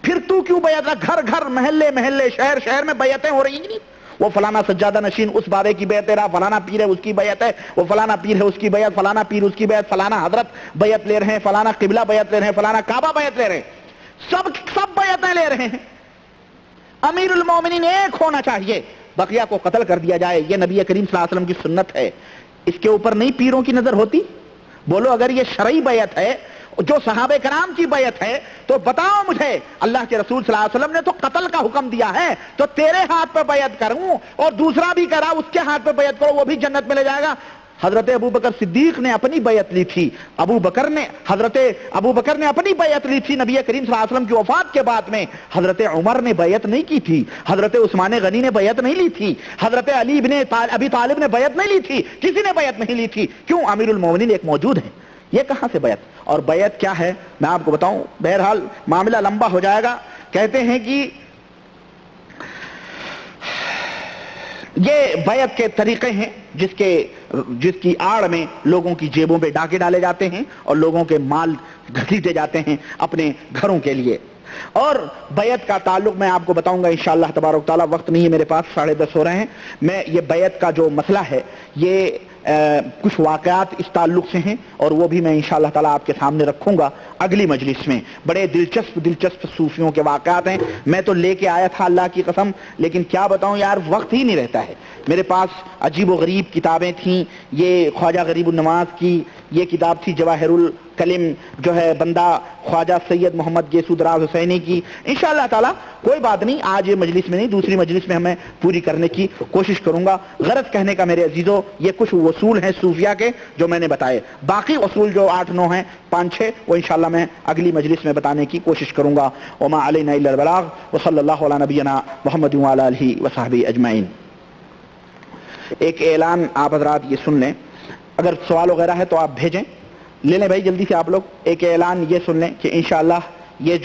پھر تو کیوں بیعت رہا؟ گھر گھر، محلے محلے، شہر شہر میں بیعتیں ہو رہی ہیں نہیں؟ وہ فلانا سجادہ نشین اس بابے کی بیعت لے رہا، فلانا پیر ہے اس کی بیعت ہے، وہ فلانا پیر ہے اس کی بیعت، فلانا پیر اس کی بیعت، فلانا حضرت بیعت لے رہے ہیں، فلانا قبلہ بیعت لے رہے ہیں، فلانا کعبہ بیعت لے رہے ہیں، سب بیعتیں لے رہے ہیں۔ امیر المومنین ایک ہونا چاہیے، بقیہ کو قتل کر دیا جائے، یہ نبی کریم صلی اللہ علیہ وسلم کی سنت ہے۔ اس کے اوپر نہیں پیروں کی نظر ہوتی؟ بولو اگر یہ شرعی بیعت ہے، جو صحابہ کرام کی بیعت ہے، تو بتاؤ مجھے، اللہ کے رسول صلی اللہ علیہ وسلم نے تو قتل کا حکم دیا ہے، تو تیرے ہاتھ پہ بیعت کروں اور دوسرا بھی کرا اس کے ہاتھ پہ بیعت کرو، وہ بھی جنت میں لے جائے گا۔ حضرت ابو بکر صدیق نے اپنی بیعت لی تھی، حضرت ابو بکر نے اپنی بیعت لی تھی نبی کریم صلی اللہ علیہ وسلم کی وفات کے بعد میں، حضرت عمر نے بیعت نہیں کی تھی، حضرت عثمان غنی نے بیعت نہیں لی تھی، حضرت علی بن ابی طالب نے بیعت نہیں لی تھی، کسی نے بیعت نہیں لی تھی۔ کیوں؟ امیر المومنین ایک موجود ہے۔ یہ کہاں سے بیعت؟ اور بیعت کیا ہے میں آپ کو بتاؤں، بہرحال معاملہ لمبا ہو جائے گا۔ کہتے ہیں کہ یہ بیعت کے طریقے ہیں جس کی آڑ میں لوگوں کی جیبوں پہ ڈاکے ڈالے جاتے ہیں اور لوگوں کے مال گھسیٹے جاتے ہیں اپنے گھروں کے لیے۔ اور بیعت کا تعلق میں آپ کو بتاؤں گا انشاءاللہ تبارک تعالیٰ. وقت نہیں ہے میرے پاس، 10:30 ہو رہے ہیں. میں یہ بیعت کا جو مسئلہ ہے یہ کچھ واقعات اس تعلق سے ہیں اور وہ بھی میں انشاءاللہ تعالیٰ آپ کے سامنے رکھوں گا اگلی مجلس میں. بڑے دلچسپ صوفیوں کے واقعات ہیں. میں تو لے کے آیا تھا اللہ کی قسم، لیکن کیا بتاؤں یار وقت ہی نہیں رہتا ہے. میرے پاس عجیب و غریب کتابیں تھیں. یہ خواجہ غریب النواز کی یہ کتاب تھی جواہر الکلم، جو ہے بندہ خواجہ سید محمد گیسو دراز حسینی کی. انشاءاللہ تعالیٰ کوئی بات نہیں، آج یہ مجلس میں نہیں، دوسری مجلس میں ہمیں پوری کرنے کی کوشش کروں گا. غرض کہنے کا میرے عزیزو، یہ کچھ اصول ہیں صوفیہ کے جو میں نے بتائے. باقی اصول جو 8-9 ہیں 5-6 وہ انشاءاللہ میں اگلی مجلس میں بتانے کی کوشش کروں گا. وما علینا الا البلاغ وصلی اللہ علی نبینا محمد وعلی آلہ وصحبہ اجمعین. ایک اعلان آپ حضرات یہ سن لیں، اگر سوال وغیرہ ہے تو آپ بھیجیں. لے لیں بھائی جلدی سے آپ لوگ. ایک اعلان یہ سن لیں کہ انشاءاللہ یہ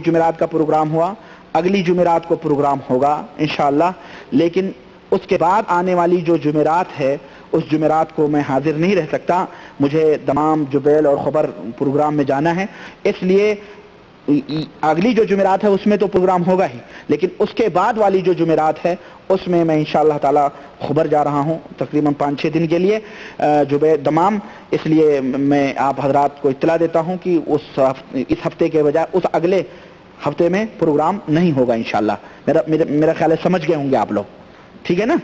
جمعرات کا پروگرام ہوا، اگلی جمعرات کو پروگرام ہوگا انشاءاللہ، لیکن اس کے بعد آنے والی جو جمعرات ہے اس جمعرات کو میں حاضر نہیں رہ سکتا. مجھے دمام جبیل اور خبر پروگرام میں جانا ہے، اس لیے اگلی جو جمعرات ہے اس میں تو پروگرام ہوگا ہی، لیکن اس کے بعد والی جو جمعرات ہے اس میں میں انشاءاللہ تعالی خبر جا رہا ہوں تقریباً 5-6 دن کے لیے دمام. اس لیے میں آپ حضرات کو اطلاع دیتا ہوں کہ اس ہفتے کے بجائے اس اگلے ہفتے میں پروگرام نہیں ہوگا انشاءاللہ. میرا خیال ہے سمجھ گئے ہوں گے آپ لوگ، ٹھیک ہے نا.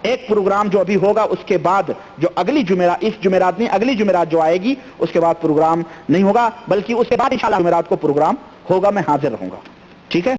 ایک پروگرام جو ابھی ہوگا اس کے بعد جو اگلی جمعرات، اس جمعرات نہیں اگلی جمعرات جو آئے گی اس کے بعد پروگرام نہیں ہوگا، بلکہ اس کے بعد انشاءاللہ جمعرات کو پروگرام ہوگا، میں حاضر رہوں گا. ٹھیک ہے.